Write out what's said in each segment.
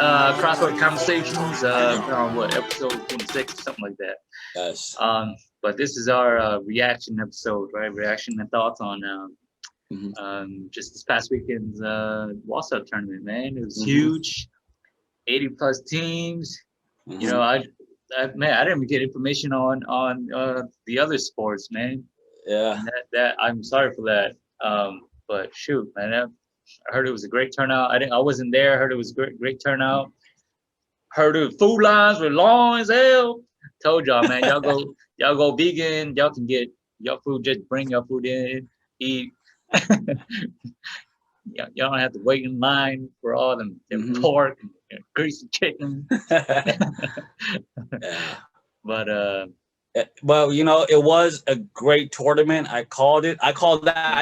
CrossCourt Conversations, on what, episode 26 or something like that. Yes. But this is our reaction episode, right? Reaction and thoughts on just this past weekend's Wausau tournament, man. It was huge, 80 plus teams. You know, I didn't even get information on the other sports, man. Yeah. And that I'm sorry for that. But shoot, man, I heard it was a great turnout. I wasn't there. I heard it was great turnout. Heard the food lines were long as hell. Told y'all, man, y'all go vegan. Y'all can get your food. Just bring your food in, eat. Y'all don't have to wait in line for all them pork and greasy chicken. Yeah. But well, you know, it was a great tournament. I called it. I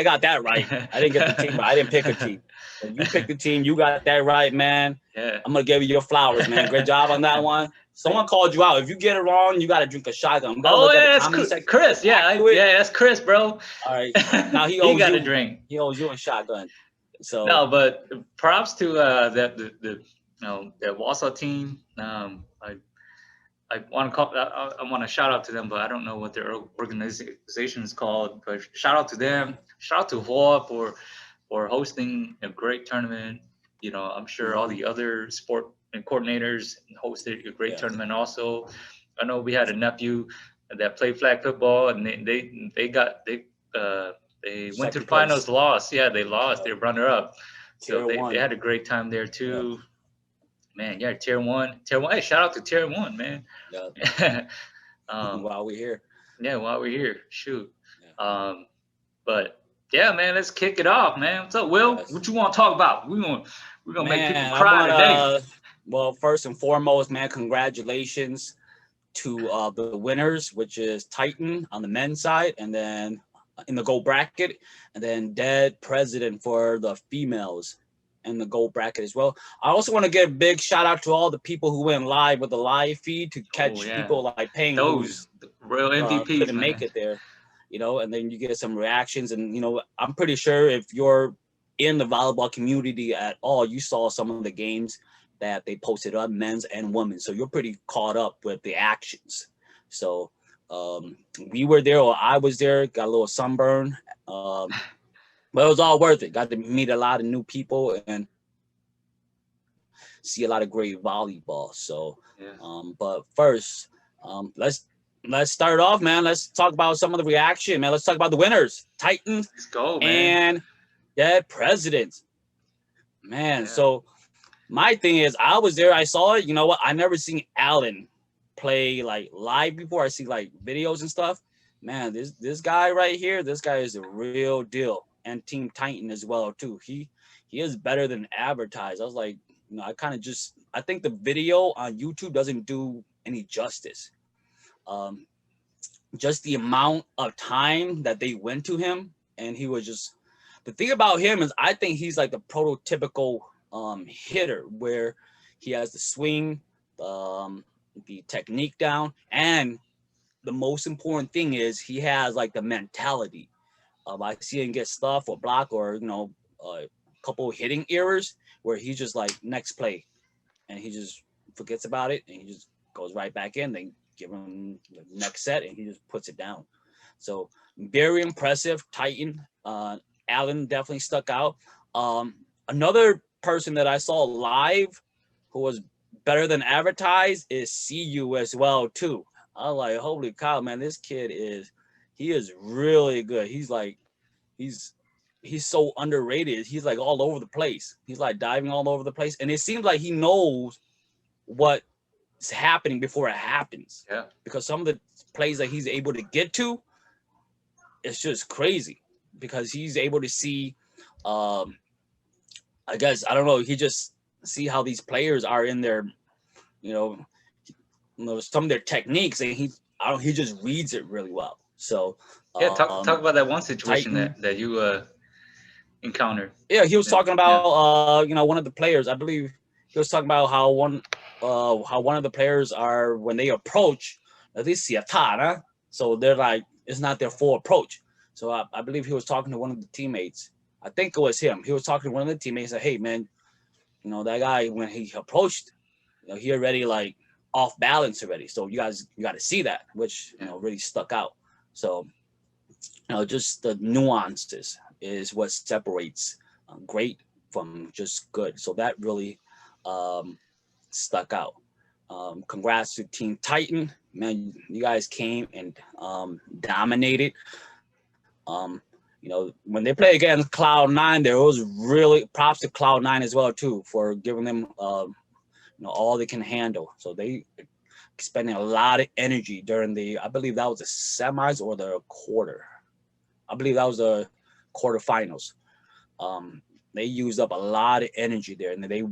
got that right. I didn't get the team, but I didn't pick a team. So you picked the team. You got that right, man. Yeah. I'm gonna give you your flowers, man. Great job on that one. Someone called you out. If you get it wrong, you gotta drink a shotgun. Oh yeah, that's Chris. Yeah, that's Chris, bro. All right. Now he got a drink. He owes you a shotgun. So no, but props to the Wausau team. I want to shout out to them, but I don't know what their organization is called. But shout out to them. Shout out to Hoa for hosting a great tournament. You know, I'm sure all the other sport and coordinators hosted a great tournament also. I know we had a nephew that played flag football, and they went to the finals, lost. Yeah, they lost. They were runner up. So they had a great time there too. Yeah. Man, yeah, tier one. Hey, shout out to tier one, man. Yeah. While we're here. Yeah, while we're here. Shoot. Yeah. But yeah, man, let's kick it off, man. What's up, Will? Yes. What you want to talk about? We're gonna make people cry today. Well, first and foremost, man, congratulations to the winners, which is Titan on the men's side, and then in the gold bracket, and then Dead President for the females in the gold bracket as well. I also want to give a big shout out to all the people who went live with the live feed to catch people like paying those real MVPs couldn't make it there, you know, and then you get some reactions. And you know, I'm pretty sure if you're in the volleyball community at all, you saw some of the games that they posted up, men's and women's, so you're pretty caught up with the actions. So we were there, or I was there, got a little sunburn, but it was all worth it. Got to meet a lot of new people and see a lot of great volleyball. So but first, let's start off, man. Let's talk about some of the reaction, man. Let's talk about the winners, Titans. Let's go, man. And Dead Presidents, man. So my thing is, I was there, I saw it. You know what? I never seen Alan play like live before. I see like videos and stuff. Man, this guy right here, this guy is a real deal. And Team Titan as well too. He is better than advertised. I was like, you know, I think the video on YouTube doesn't do any justice. Just the amount of time that they went to him, and he was just, the thing about him is I think he's like the prototypical hitter, where he has the swing, the technique down, and the most important thing is he has like the mentality. I see him get stuff or block, or you know, a couple hitting errors where he's just like next play, and he just forgets about it, and he just goes right back in. Then give him the next set, and he just puts it down. So very impressive, Titan. Alan definitely stuck out. Another person that I saw live who was better than advertised is CU as well too. I was like, holy cow, man, this kid is really good. He's so underrated. He's like all over the place. He's like diving all over the place, and it seems like he knows what's happening before it happens. Yeah. Because some of the plays that he's able to get to, it's just crazy. Because he's able to see, I guess, I don't know, he just see how these players are in their, you know, some of their techniques, and he just reads it really well. So talk about that one situation that you encountered. Yeah, he was talking about you know, one of the players. I believe he was talking about how one of the players are, when they approach, they see a tana, so they're like, it's not their full approach. So I believe he was talking to one of the teammates. I think it was him. He was talking to one of the teammates and said, hey, man, that guy, when he approached, he already like off balance already. So you got to see that, which really stuck out. So just the nuances is what separates great from just good. So that really um, stuck out. Congrats to Team Titan, man. You guys came and dominated. When they play against Cloud9, there was really props to Cloud9 as well too for giving them all they can handle. So they spending a lot of energy during I believe that was the semis or the quarter. I believe that was the quarterfinals. They used up a lot of energy there, and then they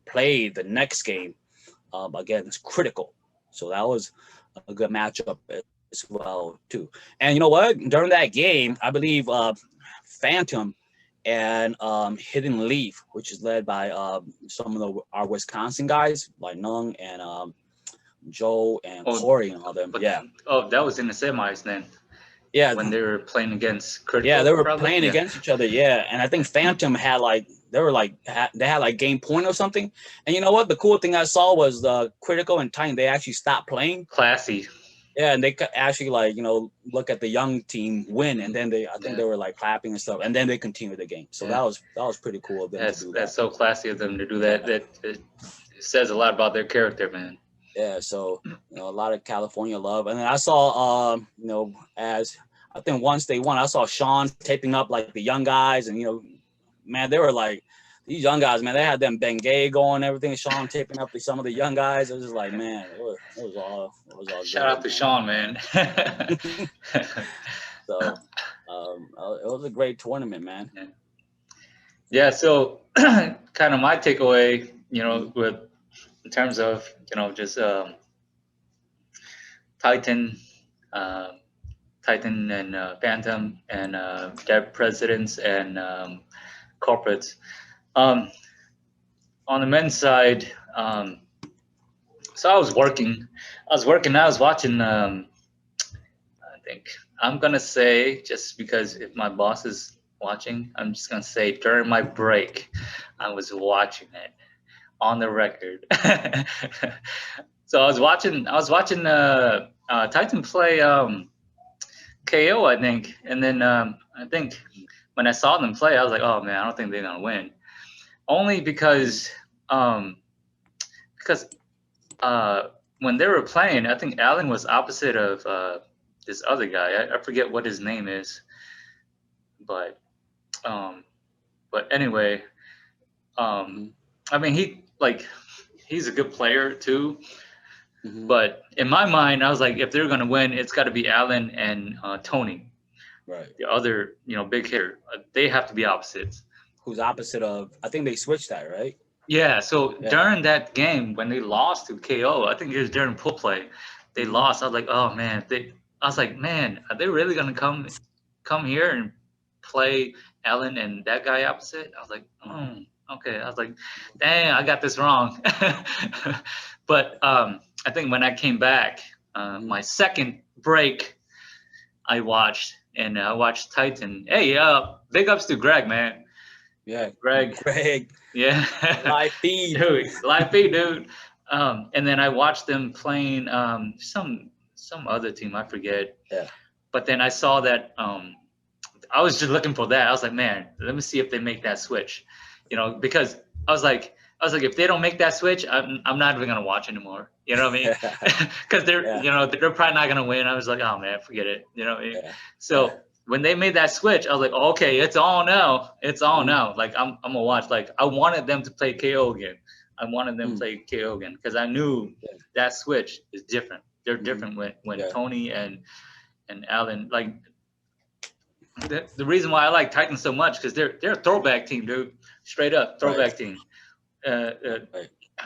played the next game against Critical. So that was a good matchup as well too. And you know what? During that game, I believe Phantom and Hidden Leaf, which is led by some of our Wisconsin guys like Nung and Joe and Corey and all them. Oh, that was in the semis then. Yeah. When they were playing against Critical. Yeah, they were playing against each other. Yeah, and I think Phantom had they had like game point or something. And you know what? The cool thing I saw was the Critical and Titan. They actually stopped playing. Classy. Yeah, and they could actually look at the young team win, and then I think they were like clapping and stuff, and then they continued the game. So that was pretty cool of them to do that. That's so classy of them to do that. That it says a lot about their character, man. Yeah, so a lot of California love, and then I saw as I think once they won, I saw Sean taping up like the young guys, and man, they were like these young guys, man. They had them Bengay going, and everything. Sean taping up some of the young guys. It was just like, man, it was all Shout out to Sean, man. So it was a great tournament, man. Yeah. So kind of my takeaway, with in terms of just Titan and Phantom and their presidents and corporates. On the men's side, so I was working. I was watching. I think I'm gonna say, just because if my boss is watching, I'm just gonna say during my break, I was watching it on the record. So I was watching Titan play KO, I think, and then I think when I saw them play, I was like, oh man, I don't think they're gonna win. Only because when they were playing, I think Allen was opposite of this other guy. I forget what his name is, but anyway, I mean he's a good player too. Mm-hmm. But in my mind, I was like, if they're gonna win, it's got to be Allen and Tony, right? The other big hitter. They have to be opposites. Who's opposite of? I think they switched that, right? Yeah. So during that game when they lost to KO, I think it was during pool play, they lost. I was like, oh man, I was like, man, are they really gonna come here and play Allen and that guy opposite? I was like, okay. I was like, dang, I got this wrong. But I think when I came back, my second break, I watched Titan. Hey, big ups to Greg, man. Yeah, Greg. Yeah. Live feed. Dude. And then I watched them playing some other team, I forget. Yeah. But then I saw that I was just looking for that. I was like, man, let me see if they make that switch. Because I was like, if they don't make that switch, I'm not even gonna watch anymore. You know what I mean? Because they're they're probably not gonna win. I was like, oh man, forget it. You know what I mean? So when they made that switch, I was like, oh, okay, it's all now. It's all now. Like I'm gonna watch. Like I wanted them to play KO again. I wanted them to play KO again because I knew that switch is different. They're different when Tony and Allen, like the reason why I like Titans so much because they're a throwback team, dude. Straight up throwback team.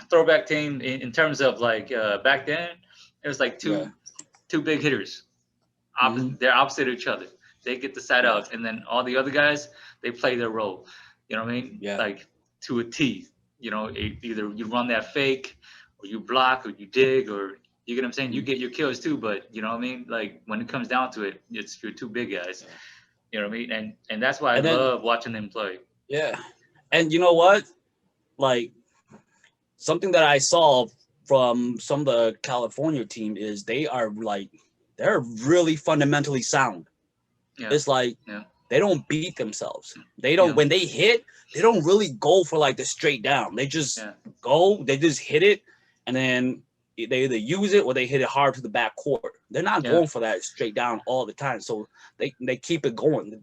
Throwback team in terms of like back then it was like two big hitters. They're opposite of each other. They get the side out, and then all the other guys, they play their role. You know what I mean? Yeah. Like to a T. Either you run that fake, or you block, or you dig, or you get what I'm saying. You get your kills too, but you know what I mean. Like when it comes down to it, it's your two big guys. Yeah. You know what I mean? And that's why I love watching them play. Yeah, and you know what? like something that I saw from some of the California team is they're really fundamentally sound. Yeah. It's like Yeah. they don't beat themselves. They don't Yeah. when they hit, they don't really go for like the straight down. They just they just hit it, and then they either use it or they hit it hard to the back court. They're not Yeah. going for that straight down all the time. So they keep it going.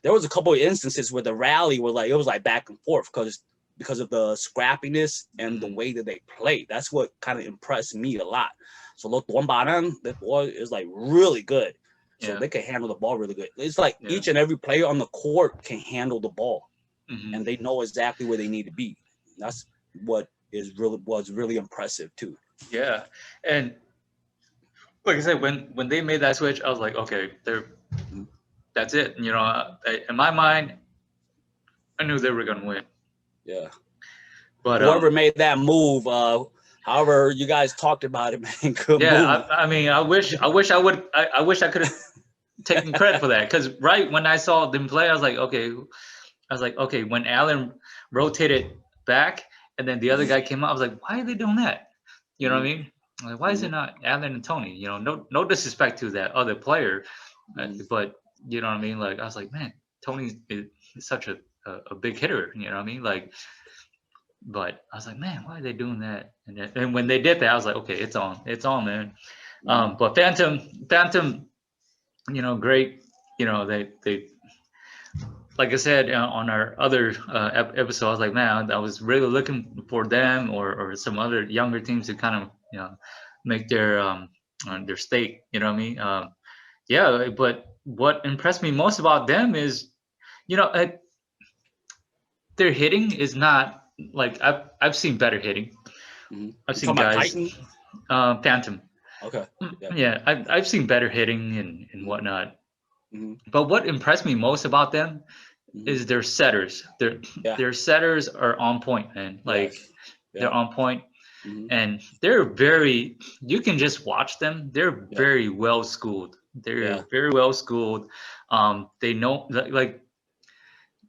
There was a couple of instances where the rally was like it was like back and forth because of the scrappiness and the way that they play. That's what kind of impressed me a lot. So look, that boy is like really good. So Yeah. they can handle the ball really good. It's like Yeah. each and every player on the court can handle the ball, Mm-hmm. and they know exactly where they need to be. That's what was really impressive too. Yeah. And like I said, when they made that switch, I was like, okay, that's it. You know, in my mind, I knew they were gonna win. Yeah. But Whoever made that move, however you guys talked about it, man, good yeah, move. I mean, I wish I wish I could have taken credit for that, because right when I saw them play, I was like, okay, when Allen rotated back and then the other guy came out, I was like, why are they doing that? You know what I mean? Like, why is it not Allen and Tony? You know, no disrespect to that other player, but you know what I mean? Like, I was like, man, Tony is such a big hitter. You know what I mean? Like, but I was like, man, why are they doing that? And when they did that, I was like, okay, it's on, man. But Phantom, you know, great. You know, they like I said on our other episode, I was like, man, I was really looking for them or some other younger teams to kind of, you know, make their stake. You know what I mean? Yeah, but what impressed me most about them is, you know, their hitting is not like I've seen better hitting. I've You seen talking about guys, Titan? Phantom. Okay. Yeah, I've seen better hitting and whatnot. Mm-hmm. But what impressed me most about them Mm-hmm. is their setters. Their setters are on point, man. Like Yes. they're Yeah. on point, Mm-hmm. and they're very. You can just watch them. They're Yeah. very well schooled. They're Yeah. very well schooled. They know like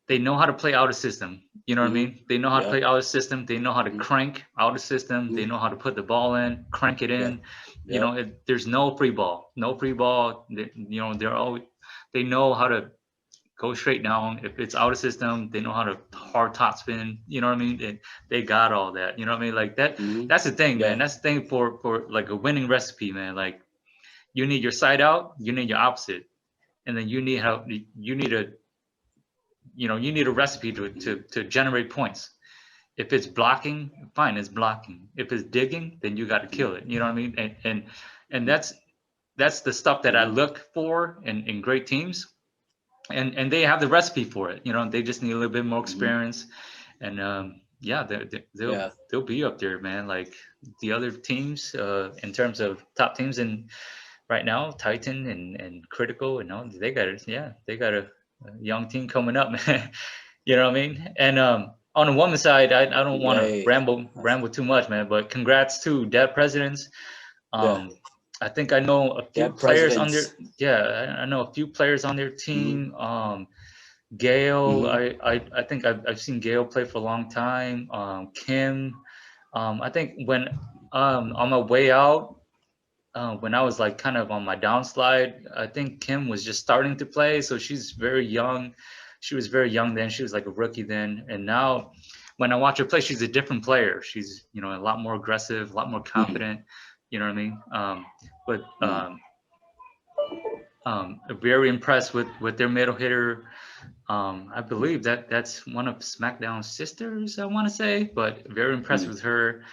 they know how to play out of system. You know what I mean? They know how to Yeah. play out of system. They know how to Mm-hmm. crank out of system. They know how to put the ball in, crank it Yeah. in. You Yep. know, there's no free ball. No free ball. You know, they know how to go straight down. If it's out of system, they know how to hard top spin. You know what I mean? They got all that. You know what I mean? Like that. Mm-hmm. That's the thing, man. Yeah. That's the thing for like a winning recipe, man. Like you need your side out. You need your opposite, and then you need how you need a you need a recipe to generate points. If it's blocking, fine, it's blocking. If it's digging, then you got to kill it. You know what I mean? And that's the stuff that I look for in great teams, and they have the recipe for it. You know, they just need a little bit more experience, and yeah, Yeah. they'll be up there, man. Like the other teams, in terms of top teams in right now, Titan and Critical, and all they got a young team coming up, man. You know what I mean? And on the women's side, I don't want to Yay. ramble too much, man. But congrats to Dead Presidents. Yeah. I think I know a few Dead players on their presidents. I know a few players on their Mm-hmm. team. Gail, Mm-hmm. I think I've seen Gail play for a long time. Kim, I think when on my way out, when I was like kind of on my downslide, I think Kim was just starting to play, so she's very young. She was very young then. She was like a rookie then, and now when I watch her play, she's a different player. She's a lot more aggressive, a lot more confident. You know what I mean? But very impressed with their middle hitter. I believe that's one of SmackDown's sisters, I want to say, but very impressed with her.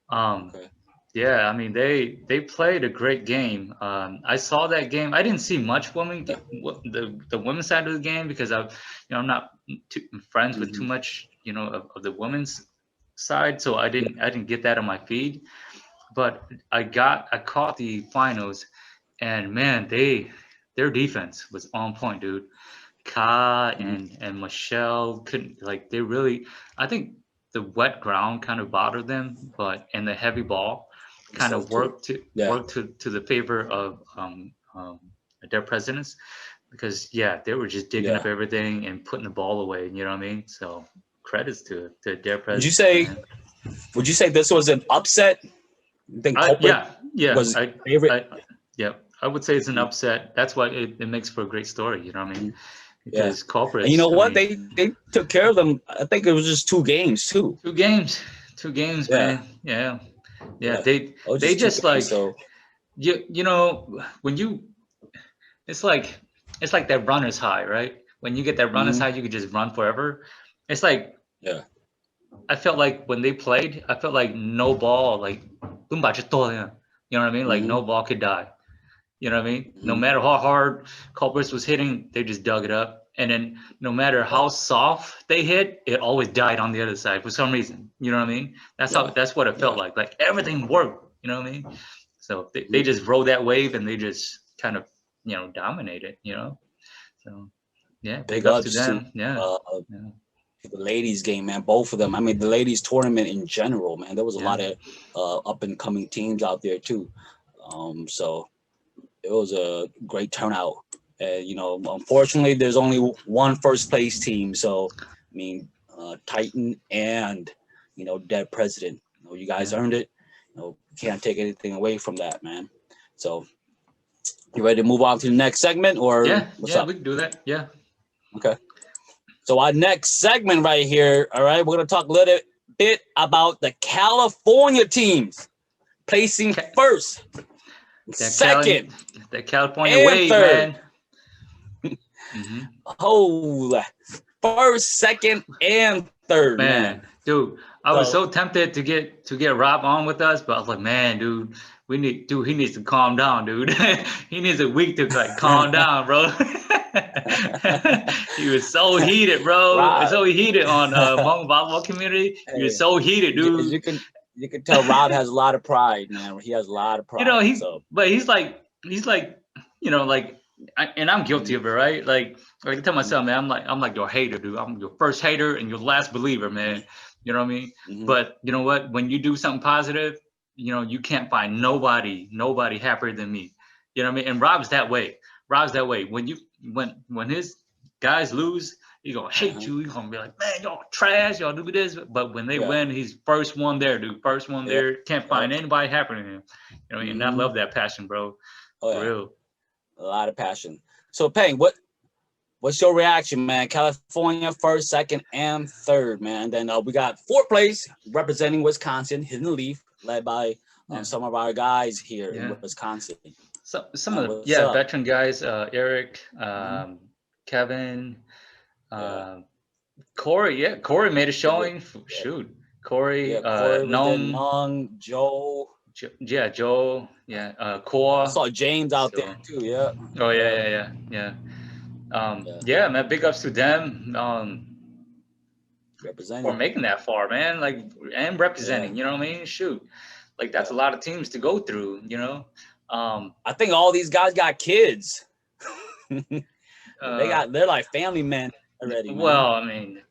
Um, Okay. yeah, I mean they played a great game. I saw that game. I didn't see much the women's side of the game because I'm not friends with too much of the women's side, so I didn't get that on my feed. But I caught the finals, and man, their defense was on point, dude. Ka and Michelle couldn't like they really. I think the wet ground kind of bothered them, but and the heavy ball kind So of too. Yeah. worked to the favor of their presidents, because yeah, they were just digging Yeah. up everything and putting the ball away. You know what I mean? So credits to their Would you president. say Man. would you say this was an upset? You think Culprit Yeah. was favorite? Yeah, I would say it's an upset. That's why it makes for a great story. You know what I mean? Yeah. Because And you know culprits. I what? mean, They took care of them. I think it was just 2 games too. two games, two games, Yeah. man. Yeah, yeah. Yeah. It was They just two just games. like So you know when you it's like that runner's high, right? When you get that runner's mhm. high, you could just run forever. It's like Yeah. I felt like when they played, I felt like no ball, like you know what I mean? Like Hmm. no ball could die. You know what I mean? No Hmm. matter how hard culprits was hitting, they just dug it up. And then no matter how Yeah. soft they hit, it always died on the other side for some reason. You know what I mean? Yeah. That's what it felt Yeah. like. Like everything worked. You know what I mean? So they Mhm. just rode that wave and they just kind of dominated. So yeah, big Big ups to ups to them. Yeah. uh, Yeah. the ladies game, man. Both of them. I mean, the ladies tournament in general, man. There was a Yeah. lot of up and coming teams out there too. So it was a great turnout. And unfortunately, there's only one first place team. So I mean, Titan and dead president. You guys Yeah. earned it. Can't take anything away from that, man. So you ready to move on to the next segment, or Yeah. what's Yeah. up? We can do that. Yeah. Okay. So our next segment right here, all right, we're gonna talk a little bit about the California teams placing Ca- first, That Cali, second, that California and wave, third. man. Hmm. Oh, first, second, and third, man. Man, dude, I was So so tempted to get Rob on with us, but I was like, man, dude, he needs to calm down, dude. He needs a week to like calm down, bro. He was so heated, bro. Rob, So heated on Hmong Volleyball community. He was hey, so heated, as dude. you can tell, Rob has a lot of pride, man. He has a lot of pride. So But he's like, like, and I'm guilty mhm, of it, right? Like I tell mhm, myself, man, I'm like your hater, dude. I'm your first hater and your last believer, man. You know what I mean? mhm, But you know what? When you do something positive, you can't find nobody happier than me. You know what I mean? And Rob's that way. Rob's that way. When his guys lose, he's gonna hate uh-huh, you. He's gonna be like, man, y'all trash, y'all do this. But when they yeah, win, he's first one there, dude. First one yeah, there. Can't yeah. find anybody happier than him. You know, and I Mhm. love that passion, bro. Oh For yeah, real. a lot of passion. So Peng, what's your reaction, man? California first, second, and third, man. Then we got fourth place representing Wisconsin, Hidden Leaf, led by Yeah. some of our guys here in Yeah. Wisconsin. So some of the What's up? veteran guys, Eric, Mhm. Kevin, Yeah, uh, Corey. Yeah, Corey made a yeah, showing. Shoot, Corey, yeah. Corey was there. Nung, Nung, Joe. Yeah, Joe, yeah, I Core. saw James out there So, too. Yeah, oh yeah, yeah. yeah. Yeah, man, big ups to them. For Representing. making that far, man. Like, and Yeah, representing. You know what I mean? Shoot, like that's yeah. a lot of teams to go through. Um, I think all these guys got kids. uh, They're like family men already, man. well, I mean,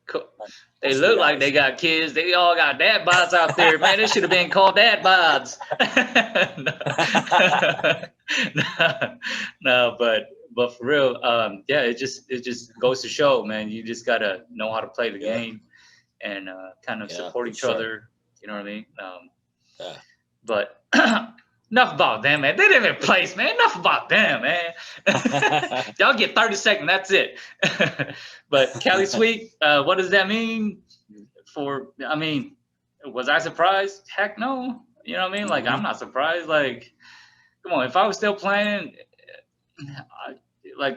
they Most of the look like they guys. got kids. They all got dad bods out there, man. They should have been called dad bods. no, no, but for real, yeah, it just goes to show, man. You just gotta know how to play the Yeah, game and kind of yeah, support for each sure. other. You know what I mean? Yeah. But enough about them, man. They didn't even place, man. Enough about them, man. Y'all get 30 seconds. That's it. But Cali Sweet, what does that mean? I mean, was I surprised? Heck no. You know what I mean? Like, I'm Mhm. not surprised. Like, come on. If I was still playing,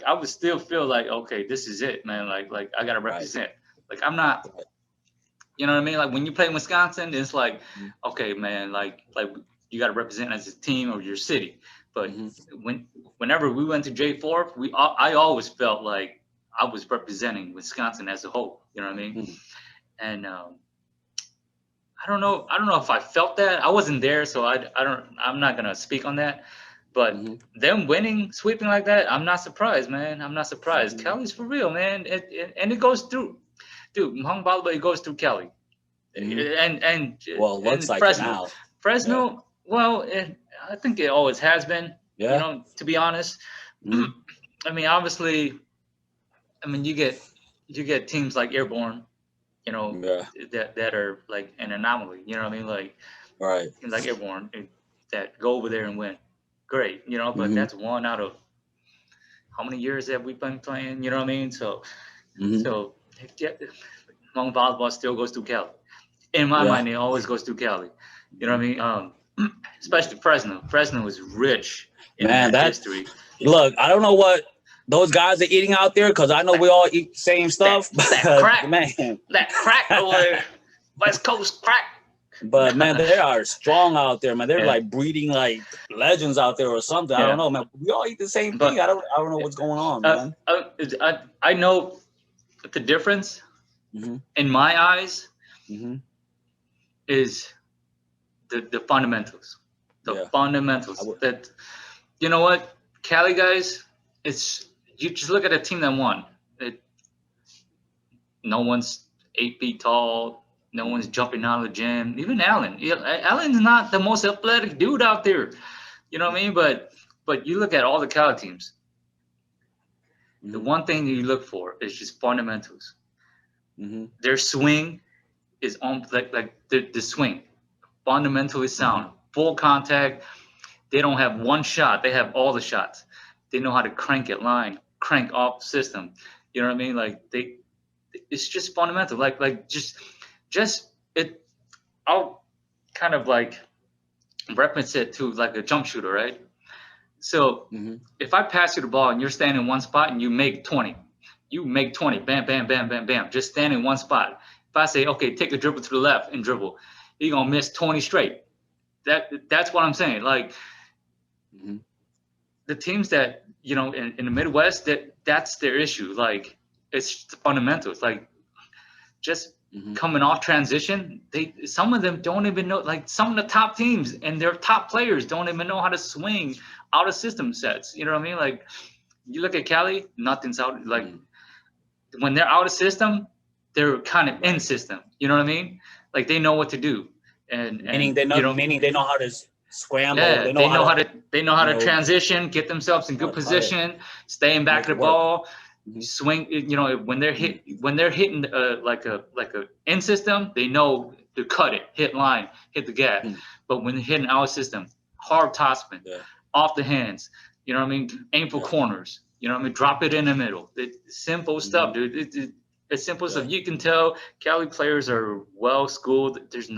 I would still feel like, okay, this is it, man. Like I gotta Right. represent. Like, I'm not. Right. You know what I mean? Like when you play in Wisconsin, it's like, Mhm. okay, man, like you got to represent as a team or your city. But Mhm. whenever we went to J4, I always felt like I was representing Wisconsin as a whole. You know what I mean? Mhm. And I don't know if I felt that. I wasn't there, so I'm not gonna speak on that. But Mhm. them winning, sweeping like that, I'm not surprised, man. I'm not surprised. Mhm. Cali's for real, man. And it goes through, dude. Hmong Volleyball, it goes through Cali Mhm. and and Well, it looks and like it Fresno. now. Yeah. Fresno, well, I think it always has been. Yeah. To be honest, Mhm. I mean, obviously, I mean you get teams like Airborne. you know, Yeah. that are like an anomaly. You know what I mean? Right. Like everyone that go over there and win. Great, you know, but Mm-hmm. that's one out of how many years have we been playing? You know what I mean? So Mm-hmm. so yeah, Hmong volleyball still goes through Cali. In my Yeah. mind, it always goes through Cali. You know what I mean? Especially Fresno. Fresno is rich in Man, that that history. look, I don't know what those guys are eating out there because I know we That all eat the same that stuff, that but crack, man, that crack over West Coast crack. but man, they are strong out there, man. They're Yeah, like breeding like legends out there or something. I don't yeah. know, man. We all eat the same thing. But I don't know what's going on, uh, man. uh, I know the difference Mm-hmm. in my eyes Mm-hmm. is the fundamentals. The Yeah. I fundamentals. would. That you know what, Cali guys, it's you just look at a team that won. It, no one's 8 feet tall. No one's Mm-hmm. jumping out of the gym. Even Allen. Yeah, Allen's not the most athletic dude out there. You know what I mean? But you look at all the Cali teams. The Mm-hmm. one thing that you look for is just fundamentals. Mm-hmm. Their swing is on like the swing, fundamentally Mm-hmm. sound, full contact. They don't have one shot. They have all the shots. They know how to crank it line, crank off system. You know what I mean? It's just fundamental. Just it. I'll kind of like reference it to like a jump shooter, right? So Mm-hmm. if I pass you the ball and you're standing in one spot and you make 20, bam, bam, bam, bam, bam, just stand in one spot. If I say, okay, take a dribble to the left and dribble, you're gonna miss 20 straight. That's what I'm saying. Like Mm-hmm. the teams that in the Midwest, that's their issue. Like it's the fundamentals. Like just Mm-hmm. coming off transition, some of them don't even know. Like some of the top teams and their top players don't even know how to swing out of system sets. You know what I mean? Like you look at Cali, nothing's out. Like Mm-hmm. when they're out of system, they're kind of in Right. system. You know what I mean? Like they know what to do, and Meaning they know how to scramble. yeah, They know how to they know how you to know transition, get themselves in good how to position, staying back make of it the work. ball, Mm-hmm. swing. When they're hitting like a in system, they know to cut it, hit line, hit the gap. Mm-hmm. But when they're hitting our system, hard topspin, Yeah. off the hands. You know what I mean? Aim for Yeah. corners. You know what I mean? Drop it in the middle. Simple Mm-hmm. stuff, dude. It's simple Yeah. stuff. You can tell Cali players are well schooled. There's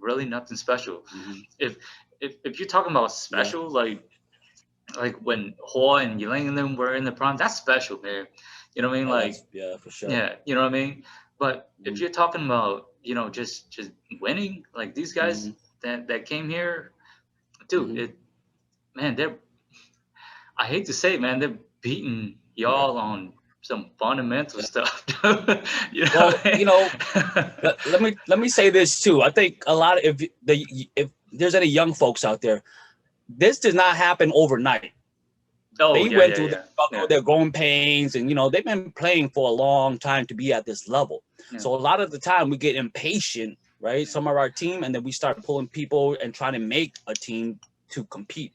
really nothing special. Mm-hmm. If if you're talking about Yeah. special, like when Hoa and Yling and them were in the prime, that's special, man. You know what I mean? Oh, Like, that's yeah for sure. yeah, you know what I mean? But if Mm-hmm. you're talking about, just winning, like these Mm-hmm. guys that came here, dude, Mm-hmm. man, I hate to say it, man, they're beating Yeah. y'all on some fundamental Yeah. stuff. You know Well, what I mean? let me say this too. I think a lot of if there's any young folks out there, this did not happen overnight. Oh, They yeah, went yeah, through the yeah, struggle, yeah, their growing pains, and they've been playing for a long time to be at this level. yeah, So a lot of the time we get impatient, right? yeah, Some of our team, and then we start pulling people and trying to make a team to compete.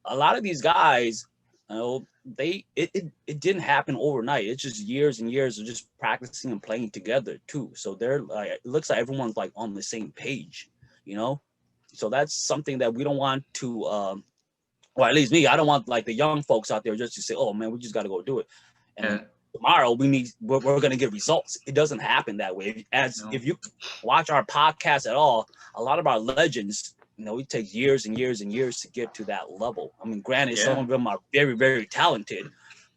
A lot of these guys, it didn't happen overnight. It's just years and years of just practicing and playing together too. So they're like, it looks like everyone's like on the same page, you know. So that's something that we don't want to or at least me, I don't want like the young folks out there just to say, "Oh man, we just got to go do it," and then yeah. tomorrow we're going to get results. It doesn't happen that way. As No, if you watch our podcast at all, a lot of our legends, it takes years and years and years to get to that level. I mean, granted, some yeah, of them are very very talented,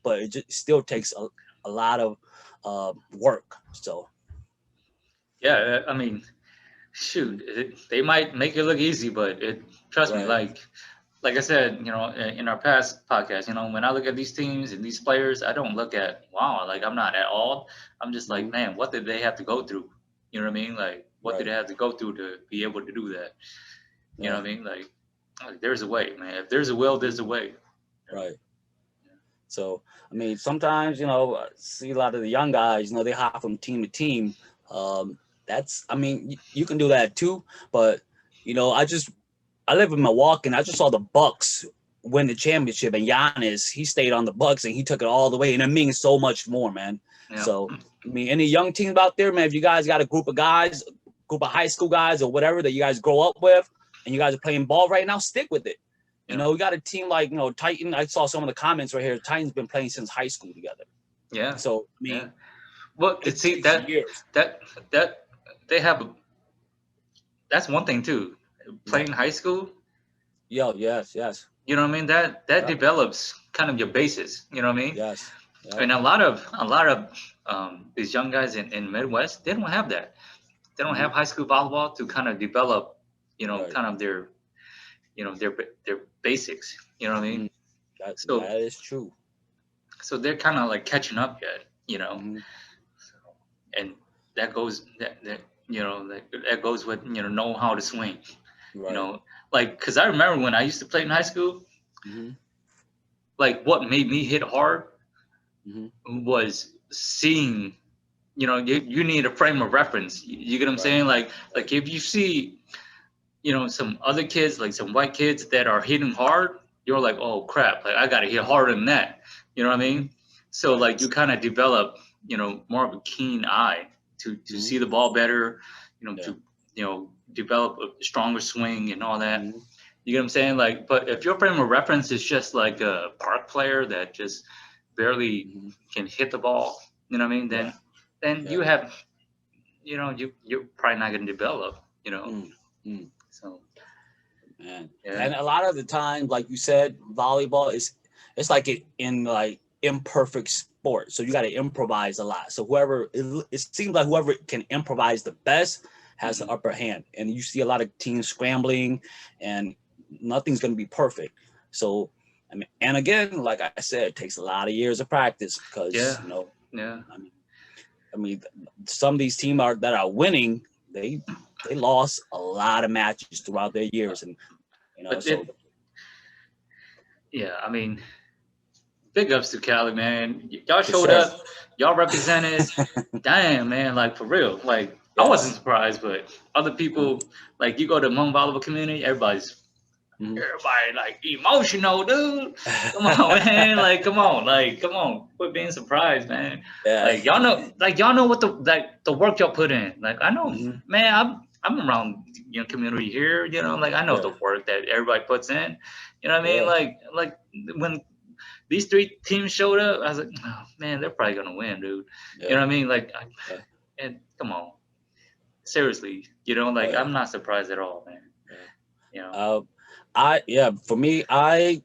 but it just still takes a lot of work. So yeah. I mean, shoot, they might make it look easy, but trust me, right, like I said, in our past podcast, when I look at these teams and these players, I don't look at wow, like I'm not at all. I'm just like, mm-hmm, man, what did they have to go through? You know what I mean? Like, what did right, they have to go through to be able to do that? You know yeah, what I mean? Like there's a way, man. If there's a will, there's a way. right. So, I mean, sometimes, I see a lot of the young guys, they hop from team to team. I mean, you can do that too. But, I live in Milwaukee and I just saw the Bucks. win the championship, and Giannis, he stayed on the Bucks and he took it all the way, and it means so much more, man. Yeah. So I mean, any young teams out there, man, if you guys got a group of guys, group of high school guys or whatever that you guys grow up with, and you guys are playing ball right now, stick with it. You know, we got a team like, you know, Titan. I saw some of the comments right here. Titan's been playing since high school together. Yeah. So I mean, well, see that years. that they have. That's one thing too. Playing high school. Yes. You know what I mean? That develops kind of your basis. You know what I mean? Yes. Yep. And a lot of these young guys in Midwest, they don't have that. They don't have high school volleyball to kind of develop, you know, kind of their, you know, their basics. You know what I mean? That is true. So they're kind of like catching up yet, you know, and that goes that you know that goes with, you know how to swing. Right. You know, like, because I remember when I used to play in high school, like what made me hit hard was seeing, you know, you need a frame of reference. You get what I'm saying? Like if you see, you know, some other kids, like some white kids that are hitting hard, you're like, oh crap, like I gotta hit harder than that. You know what I mean? So like you kind of develop, you know, more of a keen eye to see the ball better, you know, to, you know, develop a stronger swing and all that. You get what I'm saying? Like, but if your frame of reference is just like a park player that just barely can hit the ball, you know what I mean? Then you have, you know, you're probably not going to develop, you know. So, man, and a lot of the time, like you said, volleyball it's like in like imperfect sport, so you got to improvise a lot. So it seems like whoever can improvise the best has the upper hand, and you see a lot of teams scrambling, and nothing's going to be perfect. So I mean, and again, like I said, it takes a lot of years of practice because you know, I mean, some of these teams that are winning, they lost a lot of matches throughout their years, and you know, I mean, big ups to Cali, man. Y'all showed up, y'all represented. Damn, man, like for real. Like I wasn't surprised, but other people, like you go to Hmong Volleyball Community, everybody like emotional, dude. Come on, man. Like, come on. Quit being surprised, man. Like y'all know what the work y'all put in. Like I know, man. I'm around, you know, community here. You know, like I know the work that everybody puts in. You know what I mean? Like when these three teams showed up, I was like, oh, man, they're probably gonna win, dude. You know what I mean? Like, and come on, seriously. You know, like I'm not surprised at all, man. You know. For me, I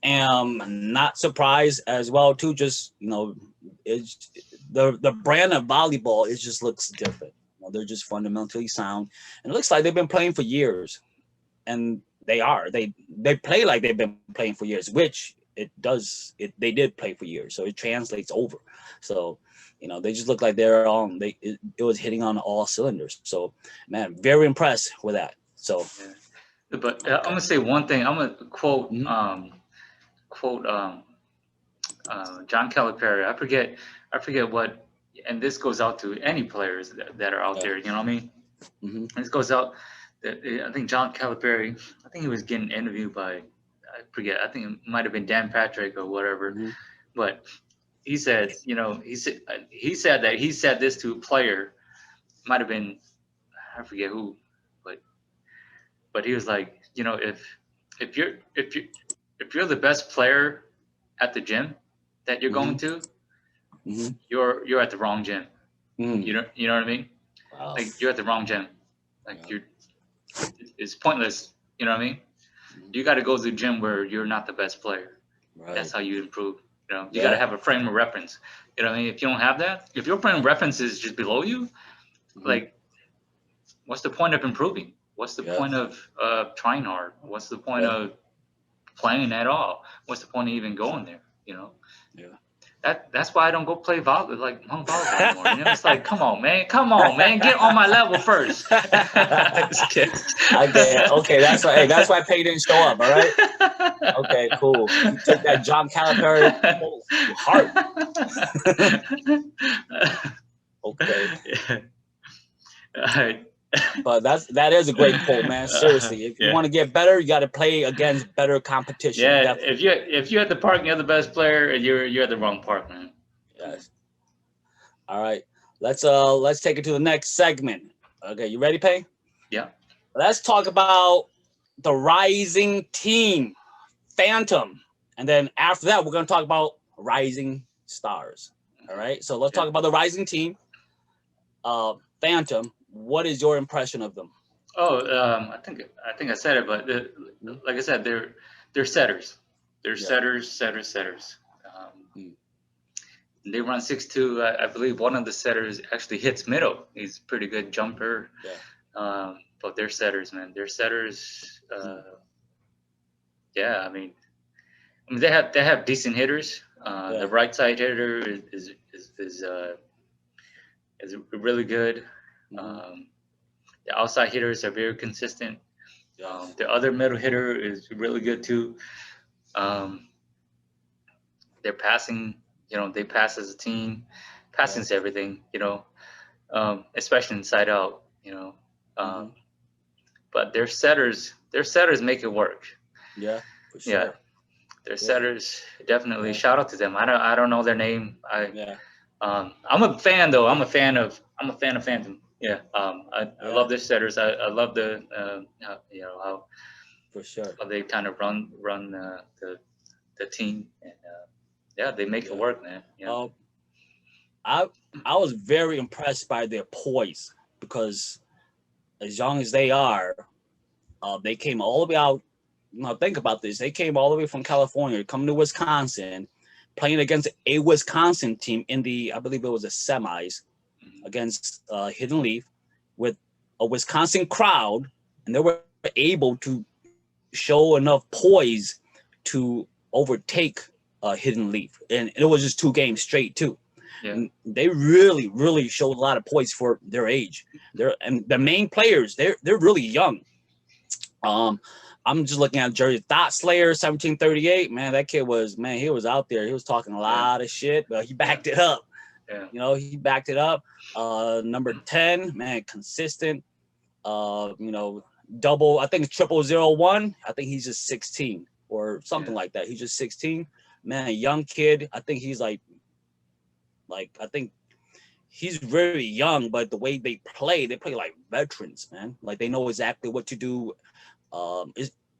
am not surprised as well too. Just, you know, it's the brand of volleyball, it just looks different. You know, they're just fundamentally sound, and it looks like they've been playing for years, and they play like they've been playing for years, which they did play for years, so it translates over. So, you know, they just look like they're it was hitting on all cylinders. So, man, very impressed with that. So. But I'm gonna say one thing. I'm gonna quote John Calipari. I forget what, and this goes out to any players that are out there. You know what I mean? This goes out. I think John Calipari. I think he was getting interviewed by, I forget. I think it might have been Dan Patrick or whatever. But he said, you know, he said that he said this to a player. Might have been, I forget who. But he was like, you know, if you're the best player at the gym that you're going to, you're at the wrong gym. You know what I mean? Wow. Like you're at the wrong gym. Like it's pointless. You know what I mean? You got to go to the gym where you're not the best player. Right. That's how you improve. You know, you got to have a frame of reference. You know what I mean? If you don't have that, if your frame of reference is just below you, like, what's the point of improving? What's the point of trying hard? What's the point of playing at all? What's the point of even going there? You know? Yeah. That's why I don't go play volleyball, like Hmong volleyball anymore. You know, it's like, come on, man, get on my level first. Just kidding. I get it. Okay, that's why. Hey, that's why Pay didn't show up. All right. Okay, cool. You took that John Calipari heart. Okay. All right. But that is a great quote, man. Seriously, if you Yeah. want to get better, you got to play against better competition. Yeah, Definitely. if you're at the park and you're the best player, you're at the wrong park, man. Yes. All right. Let's take it to the next segment. Okay, you ready, Pay? Yeah. Let's talk about the rising team, Phantom. And then after that, we're gonna talk about rising stars. All right. So let's talk about the rising team. Phantom. What is your impression of them? Oh, I think I said it, but like I said, they're setters. They're setters. Mm. They run 6'2". I believe one of the setters actually hits middle. He's a pretty good jumper. Yeah. But they're setters, man. They're setters. Yeah, I mean they have decent hitters. The right side hitter is really good. The outside hitters are very consistent. Yes. The other middle hitter is really good too. They're passing, they pass as a team. Passing's everything, especially inside out, but their setters make it work. Yeah, for sure. Yeah, their setters definitely. Shout out to them. I don't know their name. I'm a fan though. I'm a fan of Phantom. Yeah. I love their setters. I love the how for sure how they kind of run the team, and yeah, they make it work, man. I was very impressed by their poise, because as young as they are, they came all the way out. Now think about this: they came all the way from California, coming to Wisconsin, playing against a Wisconsin team in I believe it was the semis, against Hidden Leaf, with a Wisconsin crowd, and they were able to show enough poise to overtake Hidden Leaf, and it was just 2 games straight too. Yeah. And they really showed a lot of poise for their age. And the main players, they're really young. I'm just looking at Jersey Thought Slayer, 1738. Man, that kid he was out there. He was talking a lot of shit, but he backed it up. Yeah. He backed it up. Number 10, man, consistent. Double, I think 0001. I think he's just 16 or something like that. He's just 16. Man, a young kid. I think he's I think he's very young, but the way they play like veterans, man. Like they know exactly what to do.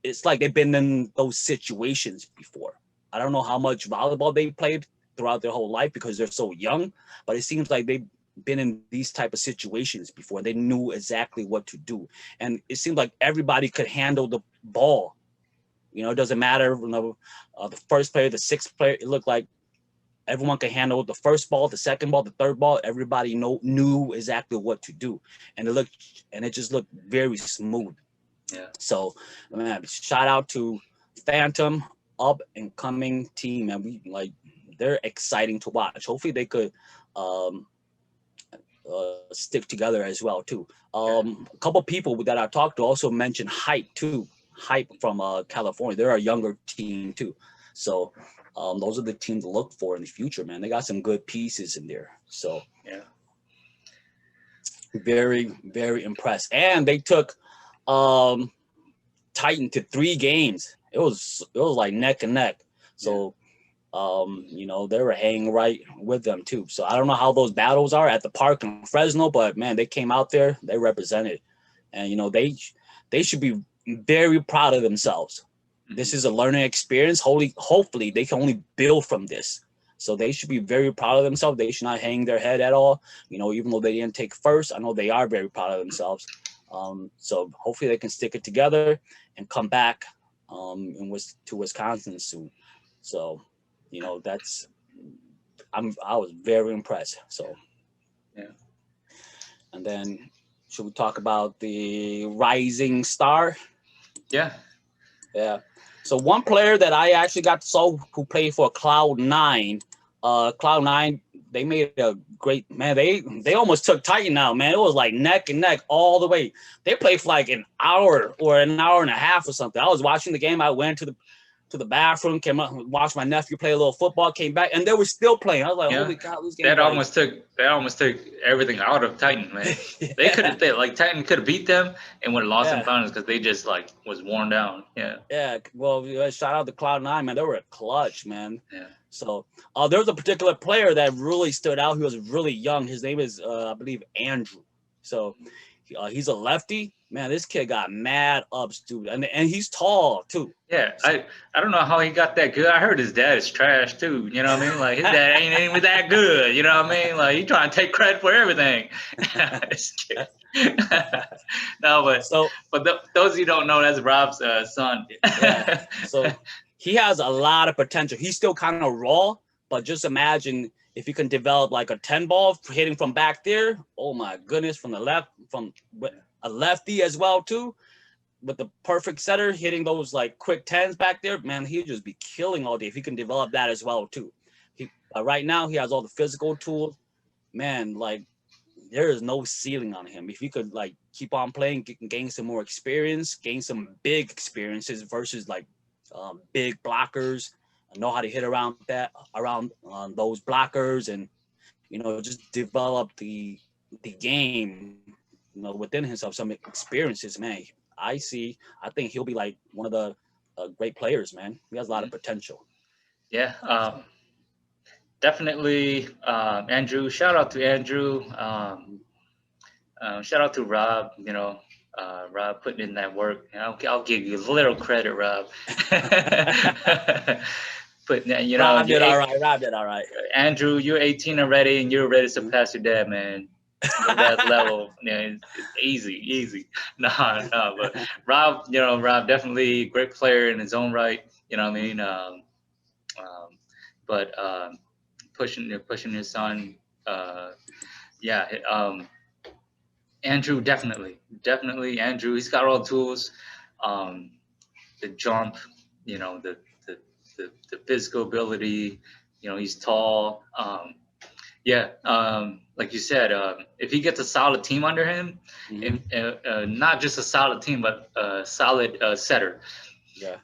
It's like they've been in those situations before. I don't know how much volleyball they played throughout their whole life because they're so young, but it seems like they've been in these type of situations before. They knew exactly what to do, and it seemed like everybody could handle the ball. It doesn't matter. The first player, the sixth player, it looked like everyone could handle the first ball, the second ball, the third ball. Everybody knew exactly what to do, and it just looked very smooth. Yeah. So, man, shout out to Phantom, up and coming team, and they're exciting to watch. Hopefully, they could stick together as well too. A couple people that I talked to also mentioned Hype too. Hype from California. They're a younger team too. So those are the teams to look for in the future, man. They got some good pieces in there. So yeah, very, very impressed. And they took Titan to 3 games. It was like neck and neck. So they were hanging right with them too. So I don't know how those battles are at the park in Fresno, but man, they came out there, they represented, and they should be very proud of themselves. This is a learning experience. Hopefully they can only build from this. So they should be very proud of themselves. They should not hang their head at all. Even though they didn't take first, I know they are very proud of themselves. So hopefully they can stick it together and come back to Wisconsin soon. So, I was very impressed. So, yeah. And then should we talk about the rising star? Yeah. Yeah. So one player that I actually got to saw who played for Cloud9, they made a great, man. They almost took Titan out, man. It was like neck and neck all the way. They played for like an hour or an hour and a half or something. I was watching the game. I went to to the bathroom, came up, watched my nephew play a little football, came back, and they were still playing. I was like, Yeah. holy cow, this game. That almost took everything out of Titan, man. They could have Titan could have beat them and would have lost in finals because they just was worn down. Yeah. Yeah. Well, shout out to Cloud9, man. They were a clutch, man. Yeah. So there was a particular player that really stood out. He was really young. His name is, I believe, Andrew. So he's a lefty. Man, this kid got mad ups, dude. And he's tall, too. Yeah, I don't know how he got that good. I heard his dad is trash, too. You know what I mean? Like, his dad ain't even that good. You know what I mean? Like, he trying to take credit for everything. No, but those you don't know, that's Rob's son. Yeah. So he has a lot of potential. He's still kind of raw, but just imagine if you can develop like a 10 ball hitting from back there. Oh my goodness, from the left, from a lefty as well too, with the perfect setter hitting those like quick 10s back there. Man, he'd just be killing all day if he can develop that as well too. Right now he has all the physical tools. Man, like there is no ceiling on him. If you could like keep on playing, gain some more experience, gain some big experiences versus like big blockers, know how to hit around those blockers, and just develop the game, within himself, some experiences. Man, I think he'll be like one of the great players. Man, he has a lot of potential. Yeah. Definitely, Andrew. Shout out to Andrew. Shout out to Rob. Rob putting in that work. I'll give you a little credit, Rob. But Rob did all right. Rob did all right. Andrew, you're 18 already, and you're ready to surpass your dad, man. That level, it's easy. No. But Rob, Rob definitely a great player in his own right. You know what I mean? But pushing his son. Andrew, definitely Andrew. He's got all the tools. The jump, the physical ability. He's tall. Like you said, if he gets a solid team under him, and not just a solid team, but a solid setter. Yeah.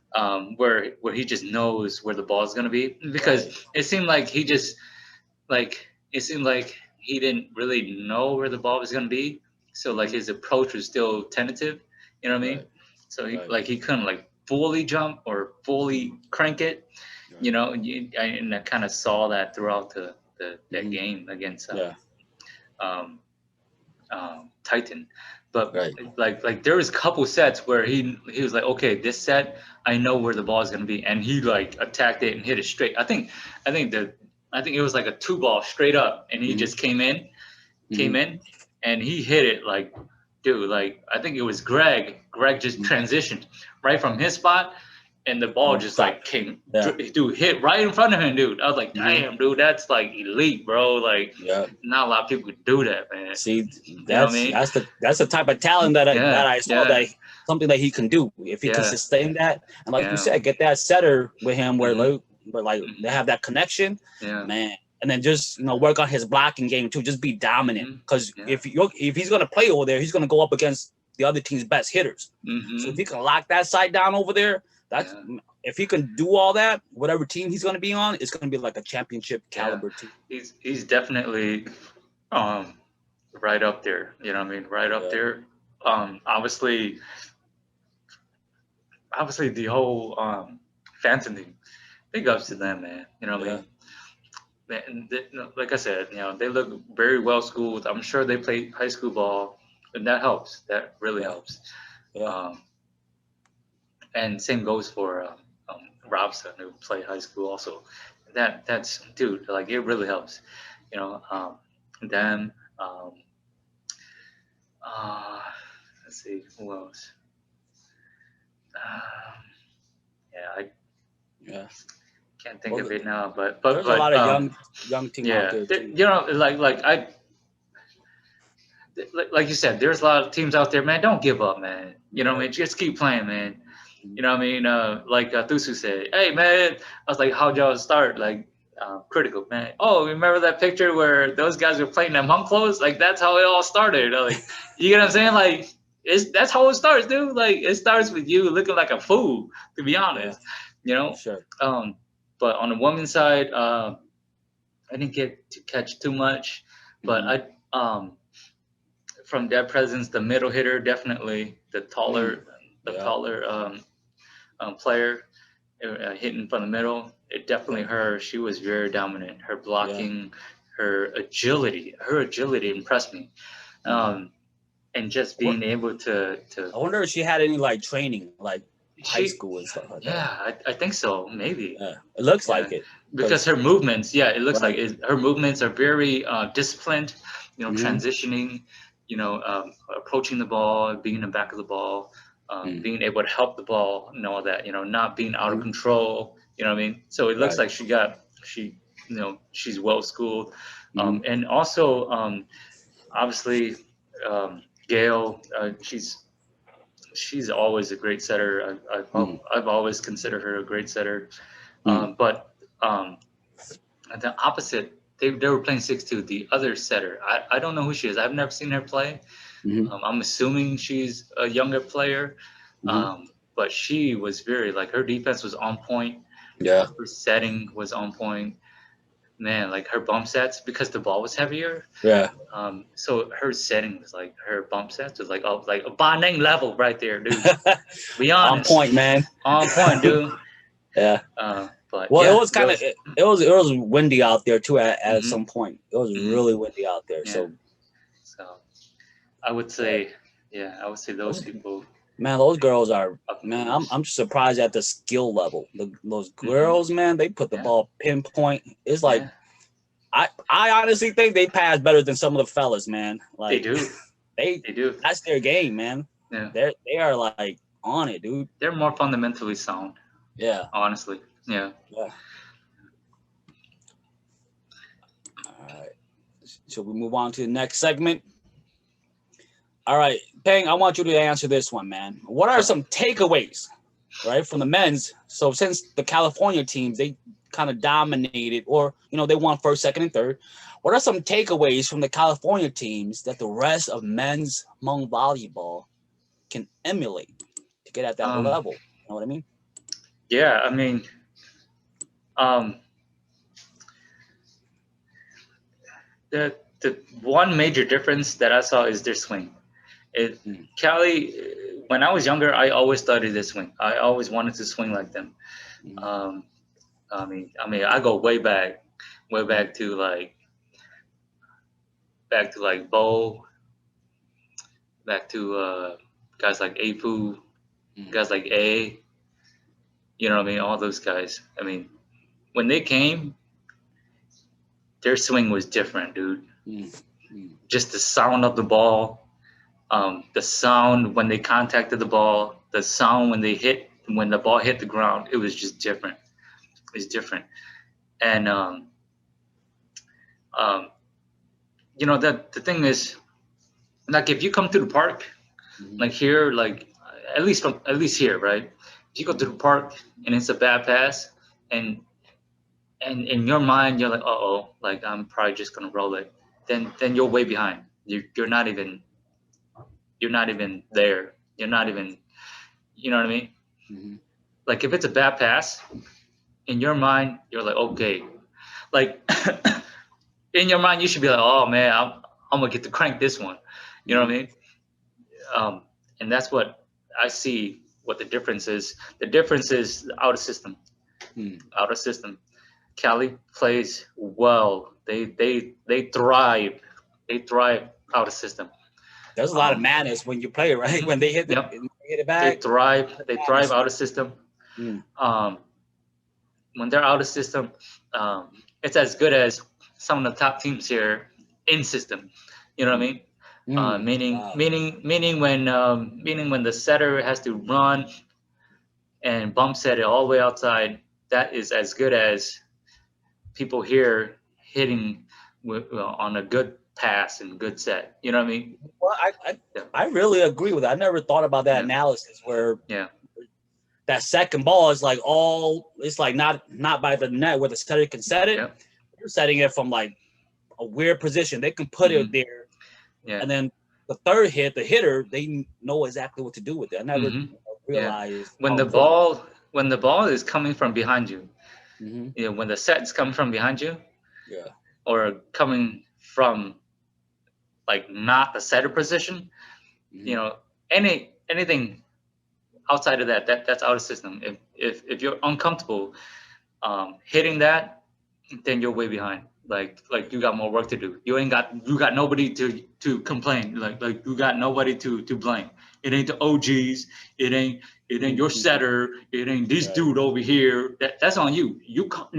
Where he just knows where the ball is going to be, because it seemed like he didn't really know where the ball was going to be. So like his approach was still tentative, you know what I mean? So he couldn't fully jump or fully crank it, and I kind of saw that throughout that game against Titan. But like there was a couple sets where he was like, okay, this set I know where the ball is going to be, and he attacked it and hit it straight. I think it was like a 2-ball straight up, and he just came in, and he hit it I think it was Greg just transitioned right from his spot, and the ball just came, dude, hit right in front of him, dude. I was like, damn, dude, that's elite, bro. Not a lot of people could do that, man. See, that's the type of talent that I saw, that something that he can do if he can sustain that, and like you said, get that setter with him where they have that connection, man. And then just work on his blocking game too. Just be dominant, because if he's gonna play over there, he's gonna go up against the other team's best hitters. So if he can lock that side down over there, if he can do all that, whatever team he's gonna be on, it's gonna be like a championship caliber team. He's definitely right up there. You know what I mean? Right up there. Obviously the whole Phantom team, big ups to them, man. You know what I mean? And like I said, they look very well schooled. I'm sure they play high school ball, and that helps. That really helps. And same goes for Robson, who played high school also. That's dude, it really helps. Them. Let's see who else. Can't think of it now, but there's a lot of young team out there too. Like you said, there's a lot of teams out there, man. Don't give up, man. You know what I mean? Just keep playing, man. You know what I mean? Like Thusu said, hey, man. I was like, how'd y'all start? Critical, man. Oh, remember that picture where those guys were playing them Hmong clothes? That's how it all started. You get what I'm saying? That's how it starts, dude. It starts with you looking like a fool, to be honest. you know. Sure. But on the women's side, I didn't get to catch too much, but from their presence, the middle hitter definitely the taller, player hitting from the middle. It definitely her. She was very dominant. Her blocking, her agility impressed me. And just being able to I wonder if she had any like training, like high school and stuff like that. Yeah, I think so. Maybe. Yeah, it looks like it. Because her movements, it looks Right. like her movements are very disciplined. You know, Mhm. transitioning. You know, approaching the ball, being in the back of the ball, being able to help the ball, and all that. You know, not being out of control. You know what I mean? So it looks like she's well schooled, and also obviously Gail, she's always a great setter. I've always considered her a great setter. But at the opposite, they were playing 6-2. The other setter, I don't know who she is. I've never seen her play. I'm assuming she's a younger player. But she was very, like, her defense was on point. Yeah. Her setting was on point. Man, like her bump sets, because the ball was heavier. Yeah. So her setting was like, her bump sets was like a bonding level right there, dude. Be honest. On point, man. On point, dude. Yeah. But well, it was kind of it was windy out there too at some point. It was really windy out there. Yeah. So I would say, those people. Man, those girls are, man, I'm just surprised at the skill level. Those girls, man, they put the ball pinpoint. It's like, I honestly think they pass better than some of the fellas, man. Like, they do. They do. That's their game, man. Yeah. They are like on it, dude. They're more fundamentally sound. Yeah. Honestly. Yeah. Yeah. All right. Shall we move on to the next segment? All right, Peng, I want you to answer this one, man. What are some takeaways, right, from the men's? So since the California teams, they kind of dominated, or, they won first, second, and third. What are some takeaways from the California teams that the rest of men's Hmong volleyball can emulate to get at that level? You know what I mean? Yeah, I mean, the one major difference that I saw is their swing. Cali, when I was younger, I always studied this swing. I always wanted to swing like them. I mean, I go way back to like Bo, back to guys like Apu, guys like A. You know what I mean? All those guys. I mean, when they came, their swing was different, dude. Just the sound of the ball. The sound when they contacted the ball, the sound when the ball hit the ground, it was just different. It's different. And that the thing is, like, if you come to the park, like here, like at least here, right? If you go to the park and it's a bad pass, and in your mind you're like, uh-oh, like I'm probably just gonna roll it, then you're way behind. You're not even there. You're not even, you know what I mean? Like if it's a bad pass, in your mind, you're like, okay. Like in your mind, you should be like, oh man, I'm gonna get to crank this one. You know what I mean? And that's what I see. What the difference is. The difference is out of system. Out of system. Cali plays well. They thrive. They thrive out of system. There's a lot of madness when you play, right? When they hit hit it back. They thrive out of system. When they're out of system, it's as good as some of the top teams here in system. You know what I mean? Meaning when the setter has to run and bump set it all the way outside, that is as good as people here hitting on a good pass and good set. You know what I mean? Well, I really agree with that. I never thought about that analysis where that second ball is like it's like not by the net where the setter can set it. You're setting it from like a weird position. They can put it there. And then the third hit, the hitter, they know exactly what to do with it. I never realized when when the ball is coming from behind you, Mm-hmm. you know, when the set's coming from behind you, Yeah. or coming from like not the setter position, Mm-hmm. you know, anything outside of that's out of system. If you're uncomfortable hitting that, then you're way behind. Like you got more work to do. You got nobody to complain. Like you got nobody to blame. It ain't the OGs. It ain't your setter. It ain't this Right. dude over here. That's on you.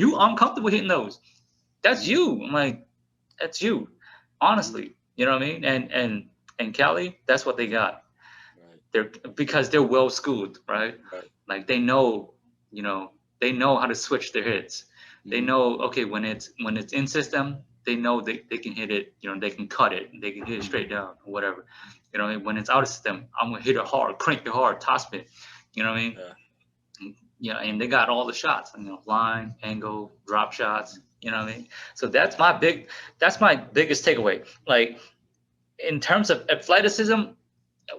You uncomfortable hitting those. That's you. I'm like, that's you. Honestly, you know what I mean? And Cali, that's what they got. Right. Because they're well schooled, right? Right. Like they know, you know, they know how to switch their hits. They know, okay, when it's in system, they know they can hit it, you know, they can cut it, they can hit it straight down or whatever. You know, when it's out of system, I'm gonna hit it hard, crank it hard, top spin. You know what I mean? Yeah. Yeah, and they got all the shots, you know, line, angle, drop shots. You know what I mean? So that's my biggest takeaway. Like in terms of athleticism,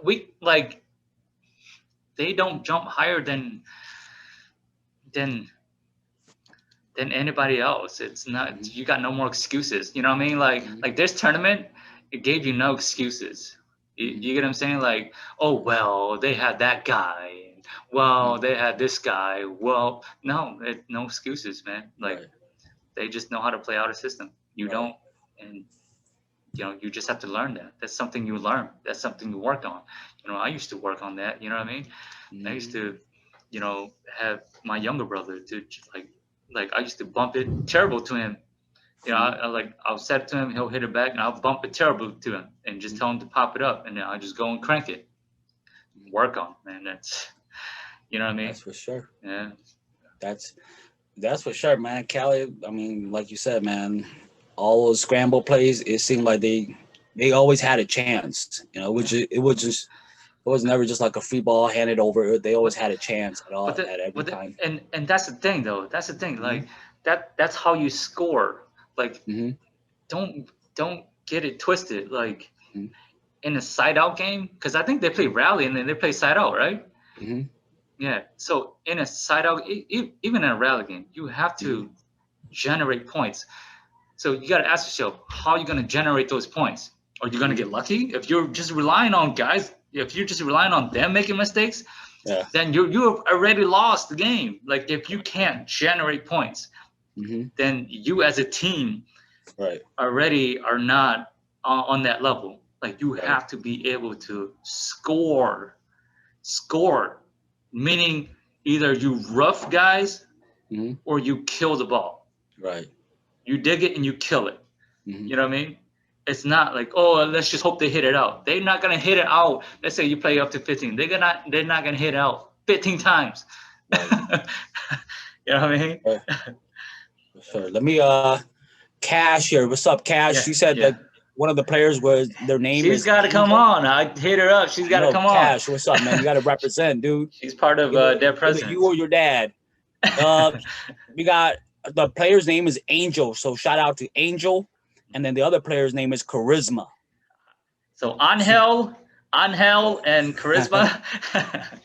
we like they don't jump higher than anybody else. It's not, you got no more excuses. You know what I mean? Like this tournament, it gave you no excuses. You get what I'm saying? Like, oh well, they had that guy. Well, they had this guy. Well, no, no excuses, man. Like they just know how to play out a system. You don't, and you know, you just have to learn that. That's something you learn. That's something you work on. You know, I used to work on that. You know what I mean? I used to, you know, have my younger brother to like I used to bump it terrible to him. You know, I'll set it to him, he'll hit it back, and I'll bump it terrible to him, and just tell him to pop it up, and then I just go and crank it, work on, man. That's, you know what I mean? That's for sure. Yeah. That's for sure, man. Cali, I mean, like you said, man, all those scramble plays, it seemed like they always had a chance. You know, it was never just like a free ball handed over. They always had a chance at every time. And that's the thing, though. That's the thing. Like that's how you score. Like don't get it twisted. Like in a side out game, because I think they play rally and then they play side out, right? Yeah. So in a side out, even in a rally game, you have to generate points. So you got to ask yourself, how are you going to generate those points? Are you going to get lucky? If you're just relying on guys, if you're just relying on them making mistakes, then you have already lost the game. Like if you can't generate points, then you as a team already are not on that level. Like you have to be able to score, meaning either you rough guys or you kill the ball. Right. You dig it and you kill it. You know what I mean? It's not like, oh, let's just hope they hit it out. They're not gonna hit it out. Let's say you play up to 15. They're not gonna hit it out 15 times. Right. You know what I mean? Sure. Let me Cash here. What's up, Cash? Yeah, She said that one of the players was their name She's is got to come on. I hit her up. She's got to come on. Cash, what's up, man? You got to represent, dude. She's part of their president. You or your dad. We got the player's name is Angel, so shout out to Angel, and then the other player's name is Charisma. So Angel and Charisma.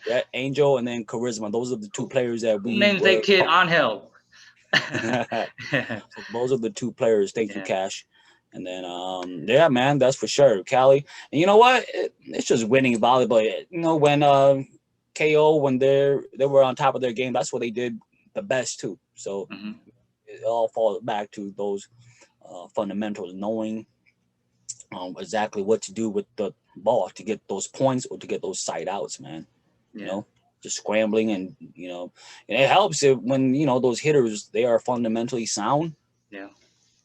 Yeah, Angel and then Charisma. Those are the two players that we names their kid Angel. So those are the two players. Thank you, Cash. And then yeah, man, that's for sure, Cali. And you know what? It's just winning volleyball. You know, when KO, when they were on top of their game, that's what they did the best too. So it all falls back to those fundamentals, knowing exactly what to do with the ball to get those points or to get those side outs, man. You know, just scrambling, and you know, and it helps when you know those hitters, they are fundamentally sound. Yeah.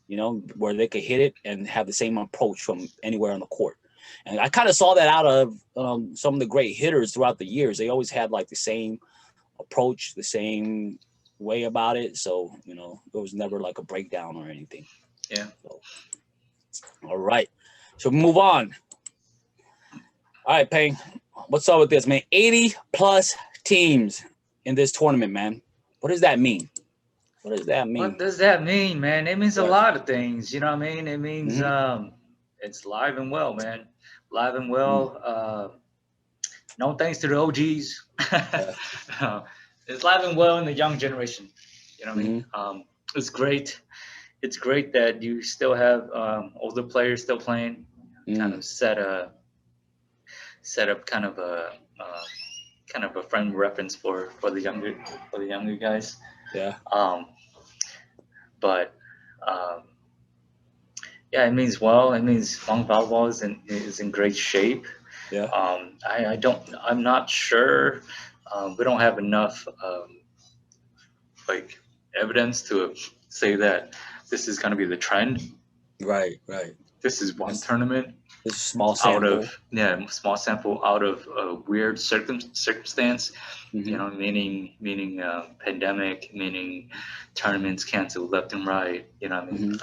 You know, where they could hit it and have the same approach from anywhere on the court. And I kind of saw that out of some of the great hitters throughout the years. They always had like the same approach, the same way about it. So, you know, it was never like a breakdown or anything. Yeah. So, all right. So move on. All right, Peng. What's up with this, man? 80 plus teams in this tournament, man. What does that mean? What does that mean? What does that mean, man? It means a lot of things. You know what I mean? It means it's live and well, man. Live and well. No thanks to the OGs. it's alive and well in the young generation. You know what I mean? It's great. It's great that you still have older players still playing. Kind of set up kind of a frame reference for the younger guys. Yeah. But yeah, it means well. It means Hmong volleyball is in great shape. Yeah. I'm not sure. We don't have enough like evidence to say that this is going to be the trend. Right. This is one tournament It's a small out sample. of small sample out of a weird circumstance. You know, meaning pandemic, meaning tournaments canceled left and right. You know what I mean?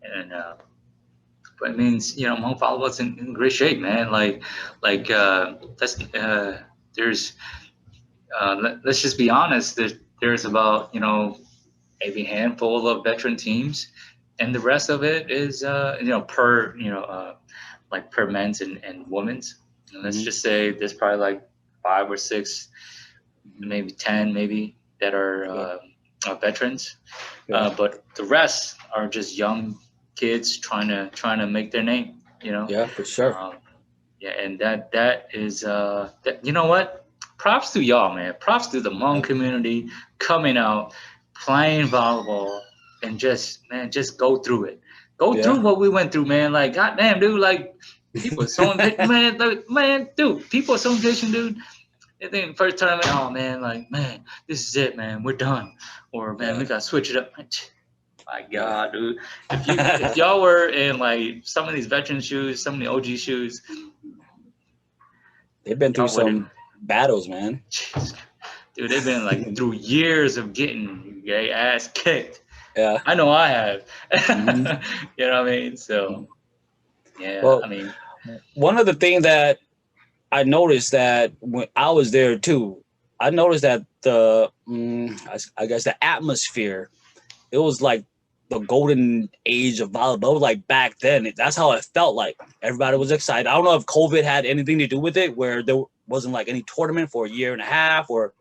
And but it means Hmong volleyball's in great shape, man. That's there's let's just be honest. There's about maybe a handful of veteran teams, and the rest of it is like per men's and women's. And let's just say there's probably like 5 or 6, maybe 10, maybe that are veterans. But the rest are just young kids trying to make their name. Yeah, for sure. Yeah, and that is you know what? Props to y'all, man. Props to the Hmong community coming out, playing volleyball, and just go through it. Go through what we went through, man. Like, goddamn, dude. Like, people are so impatient, man. Like, man, dude. People are so impatient, dude. They think first tournament, oh man, like, man, this is it, man. We're done. Or man, we gotta switch it up. My God, dude. If y'all were in like some of these veteran shoes, some of the OG shoes, they've been through some battles, man. Dude, they've been like through years of getting gay ass kicked. Yeah. I know I have. You know what I mean? So, yeah, well, I mean. One of the things that I noticed that when I was there too, I noticed that I guess the atmosphere, it was like the golden age of volleyball. It was like back then. That's how it felt like. Everybody was excited. I don't know if COVID had anything to do with it, where there wasn't like any tournament for a year and a half or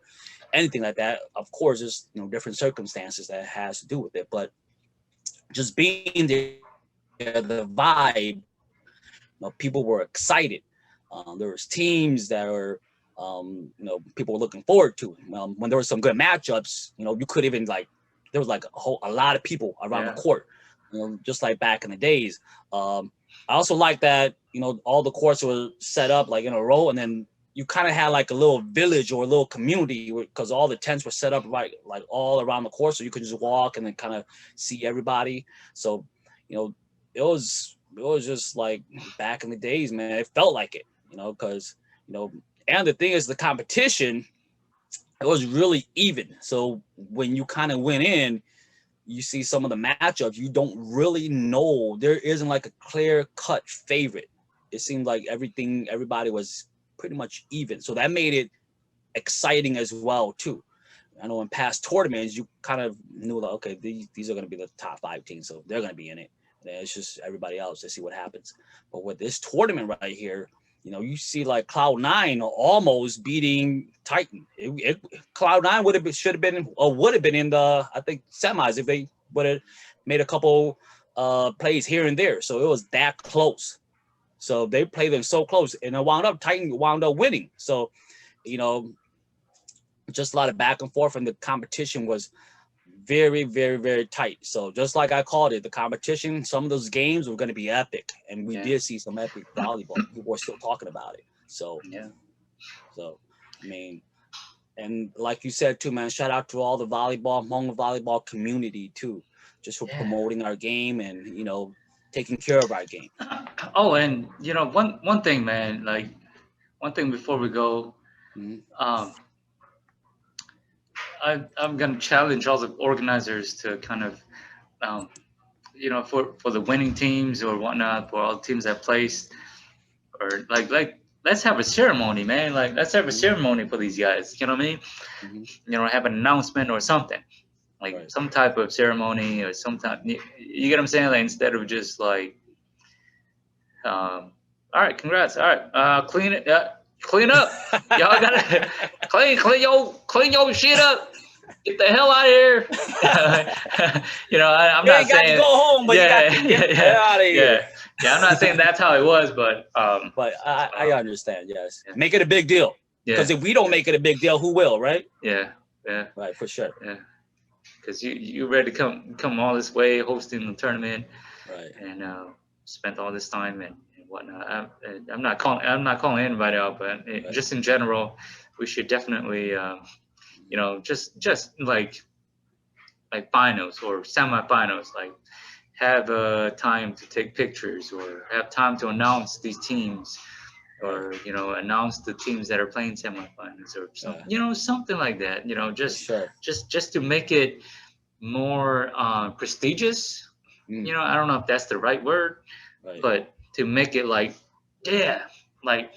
anything like that. Of course, there's different circumstances that has to do with it, but just being there, the vibe, people were excited. There was teams that were, people were looking forward to. When there were some good matchups, you could even there was like a lot of people around the court, just like back in the days. I also like that, all the courts were set up like in a row, and then you kind of had like a little village or a little community because all the tents were set up like all around the court, so you could just walk and then kind of see everybody. So, it was just like back in the days, man. It felt like it, because and the thing is, the competition, it was really even. So when you kind of went in, you see some of the matchups, you don't really know. There isn't like a clear cut favorite. It seemed like everybody was pretty much even. So that made it exciting as well too. I know in past tournaments, you kind of knew like, okay, these are going to be the top 5 teams, so they're going to be in it. And it's just everybody else to see what happens. But with this tournament right here, you see like Cloud9 almost beating Titan. Cloud9 should have been in the, I think, semis if they would have made a couple plays here and there. So it was that close. So they played them so close, and Titan wound up winning. So, just a lot of back and forth, and the competition was very, very, very tight. So just like I called it, the competition, some of those games were going to be epic, and we did see some epic volleyball. People are still talking about it. So I mean, and like you said too, man, shout out to all the Hmong volleyball community too, just for promoting our game and taking care of our game. Oh, and one thing, man, like one thing before we go, I'm gonna challenge all the organizers to kind of, for the winning teams or whatnot, for all the teams that placed, or like let's have a ceremony, man. Like let's have a ceremony for these guys. You know what I mean? Have an announcement or something, like some type of ceremony or some type. You get what I'm saying? Like instead of just like, all right, congrats. All right, clean it. clean up. Y'all gotta clean your shit up. Get the hell out of here. I'm You not ain't got to go saying. home, but you got Yeah, to yeah, get the hell out of here. yeah. I'm not saying that's how it was, but But I understand. Yes, yeah. make it a big deal. Because Yeah, if we don't make it a big deal, who will, right? yeah, Right, for sure. yeah. Because you ready to come all this way, hosting the tournament, Right. and spent all this time and whatnot. I'm not calling anybody out, but Right. just in general, we should definitely just like finals or semifinals, like have time to take pictures or have time to announce these teams, or announce the teams that are playing semifinals or something like that. For sure. Just to make it more prestigious. I don't know if that's the right word, Right. but to make it like, yeah, like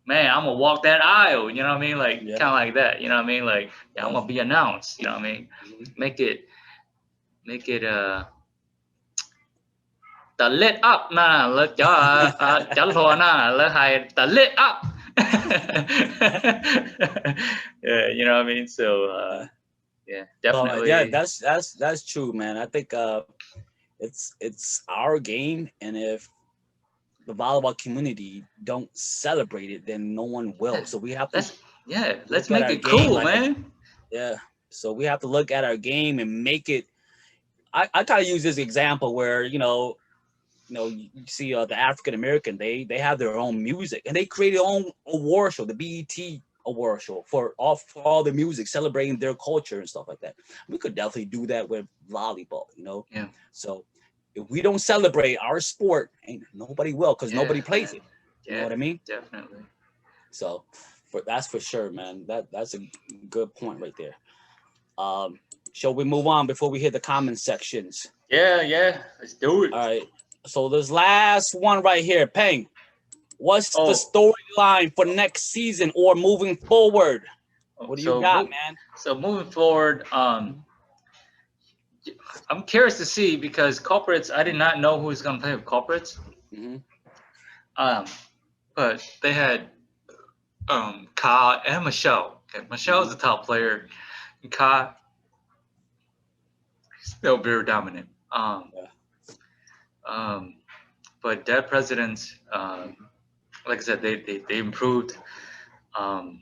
man, I'm gonna walk that aisle. You know what I mean? Like Yeah. kind of like that. You know what I mean? Like I'm gonna be announced. You know what I mean? Make it the lit up nè, cho thua nè, là hay the lit up. Yeah, you know what I mean? So yeah, Well, yeah, definitely. that's true, man. I think it's our game, and if the volleyball community don't celebrate it, then no one will. So we have to Let's look at make our it game cool, like man. yeah. So we have to look at our game and make it. I try to use this example where you see the African American, they have their own music and they create their own award show, the BET award show for all the music celebrating their culture and stuff like that. We could definitely do that with volleyball, Yeah. So if we don't celebrate our sport, ain't nobody will, because nobody plays it. You know what I mean? Definitely. So that's for sure, man. That's a good point right there. Shall we move on before we hit the comment sections? Yeah. Let's do it. All right. So this last one right here, Peng. What's the storyline for next season or moving forward? What do you got, man? So moving forward, I'm curious to see, because culprits, I did not know who was going to play with culprits. But they had Ka and Michelle. Okay, Michelle's the top player. And Ka still very dominant. But Dead Presidents, like I said, they improved. I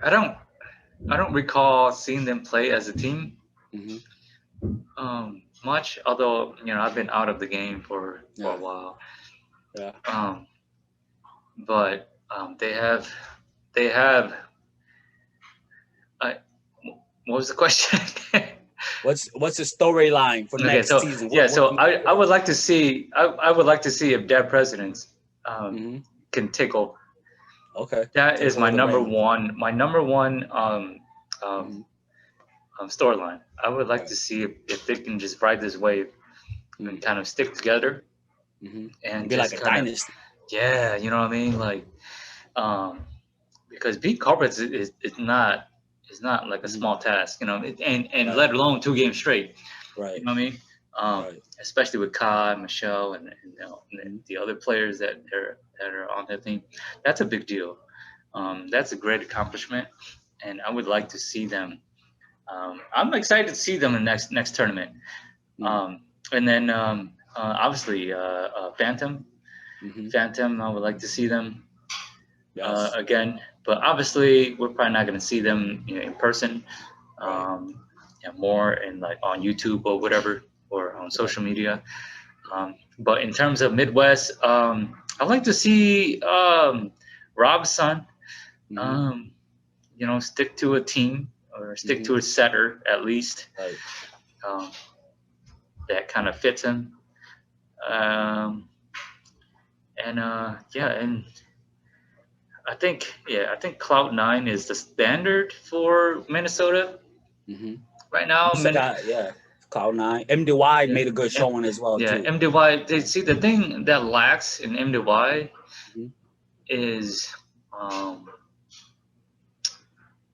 don't recall seeing them play as a team much, although I've been out of the game for a while. Yeah. But they have. What was the question? What's the storyline for next season? So I would like to see if Dead Presidents can take over. Okay. That is my number one. Storyline. I would like to see if they can just ride this wave and kind of stick together and be just like a kind dynasty. Yeah, you know what I mean, like because beat culprits is not like a small task, and let alone 2 games straight. Right. You know what I mean? Especially with Kai, Michelle, and the other players that are on that team. That's a big deal. That's a great accomplishment, and I would like to see them. I'm excited to see them in the next tournament. And then obviously Phantom. Phantom, I would like to see them again, but obviously we're probably not going to see them in person. More in like on YouTube or whatever, or on social media. But in terms of Midwest, I'd like to see Rob's son, stick to a team or stick to a setter at least. That kind of fits him. And I think Cloud9 is the standard for Minnesota right now. Cloud9. MDY made a good showing as well too. MDY. They see the thing that lacks in MDY is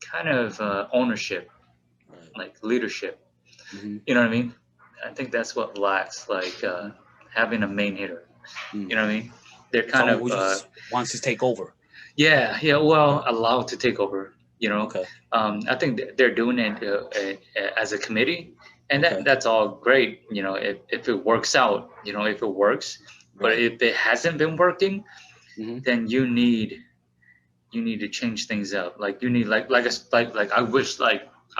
kind of ownership, like leadership. You know what I mean? I think that's what lacks, like having a main hitter. You know what I mean? they're kind Someone who of just wants to take over. yeah, well, allowed to take over. Okay. I think they're doing it as a committee, and Okay. that's all great. If it works out, if it works. But Right. if it hasn't been working, Mhm. then you need to change things up. Like you need like I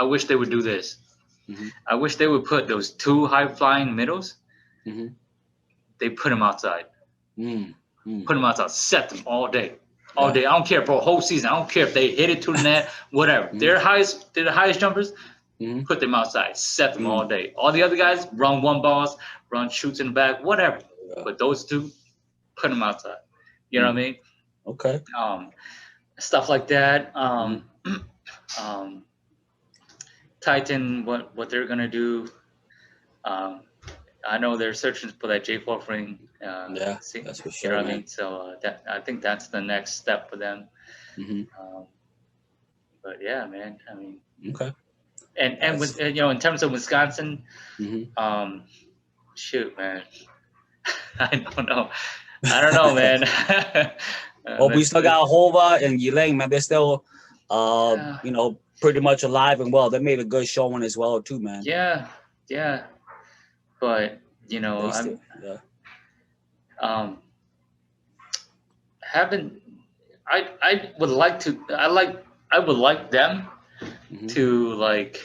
wish they would do this. Mhm. I wish they would put those two high flying middles. Mhm. They put them outside. Mm. Mm. Put them outside. Set them all day. All Yeah. day. I don't care for a whole season. I don't care if they hit it to the net. Whatever. Mhm. They're the highest jumpers. Mhm. Put them outside. Set them all Mm. day. All the other guys run one balls, run shoots in the back, whatever. Yeah. But those two, put them outside. You know what I mean? Okay. Stuff like that. Titan, what they're gonna do. I know they're searching for that J4 ring. Yeah, that's for You sure, know what I man. mean? So that I think that's the next step for them. Mhm. But yeah, man. I mean, Okay. and That's. with in terms of Wisconsin, Mhm. shoot, man, I don't know. I don't know, man. Well, we still got Hova and Yiling, man. They're still, yeah, pretty much alive and well. They made a good showing as well, too, man. yeah. But They I'm still, yeah. um haven't I would like to I would like them Mhm. to like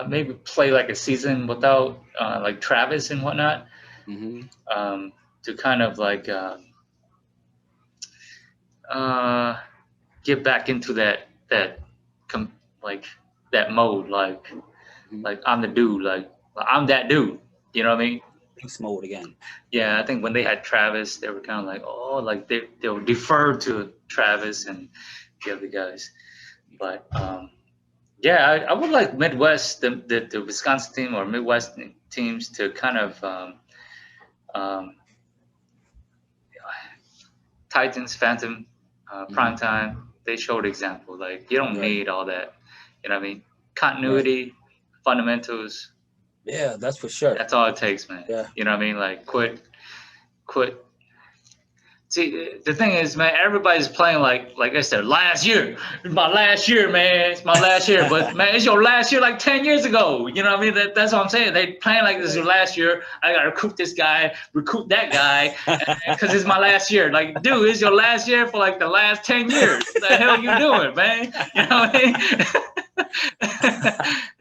maybe play like a season without like Travis and whatnot, Mhm. to kind of like uh, get back into like that mode, Mhm. like I'm the dude, like I'm that dude. You know what I mean? Beast mode again. Yeah, I think when they had Travis, they were kind of like, oh, like they'll defer to Travis and the other guys. But yeah, I would like Midwest, the Wisconsin team or Midwest teams to kind of um, Titans, Phantom, Mhm. Prime Time. They showed example. Like you don't Right. need all that. You know what I mean? Right. Continuity, fundamentals. Yeah, that's for sure. That's all it takes, man. Yeah. You know what I mean? Like quit. See, the thing is, man, everybody's playing like I said, last year. It's my last year, man. It's my last year. But man, it's your last year like 10 years ago. You know what I mean? That's what I'm saying. They playing like this is your last year. I gotta recruit this guy, recruit that guy, because it's my last year. Like, dude, it's your last year for like the last 10 years. What the hell you doing, man? You know what I mean?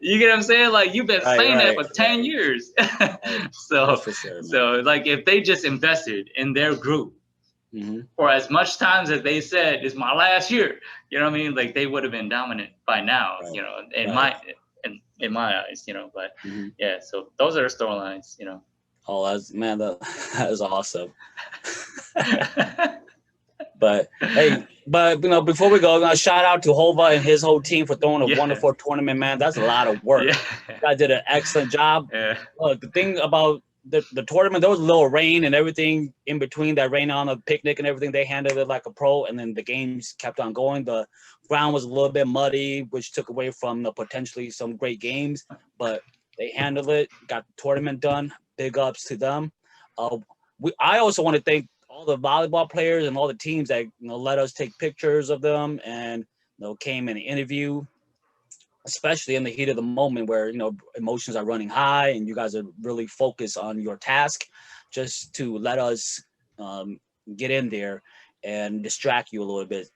You get what I'm saying? Like you've been saying that for 10 years. Right. So That's for sure, man. like if they just invested in their group Mhm. for as much times as they said it's my last year, you know what I mean? Like they would have been dominant by now, Right. in Right. my eyes, but Mhm. yeah, so those are the storylines, Oh, that is awesome. But hey, before we go, I'm gonna shout out to Hova and his whole team for throwing a Yeah. wonderful tournament, man. That's a lot of work. Yeah. You guys did an excellent job. Yeah. The thing about the tournament, there was a little rain and everything in between that rain on the picnic and everything. They handled it like a pro, and then the games kept on going. The ground was a little bit muddy, which took away from potentially some great games, but they handled it, got the tournament done. Big ups to them. I also want to thank all the volleyball players and all the teams that let us take pictures of them and came and interview, especially in the heat of the moment where emotions are running high and you guys are really focused on your task, just to let us get in there and distract you a little bit.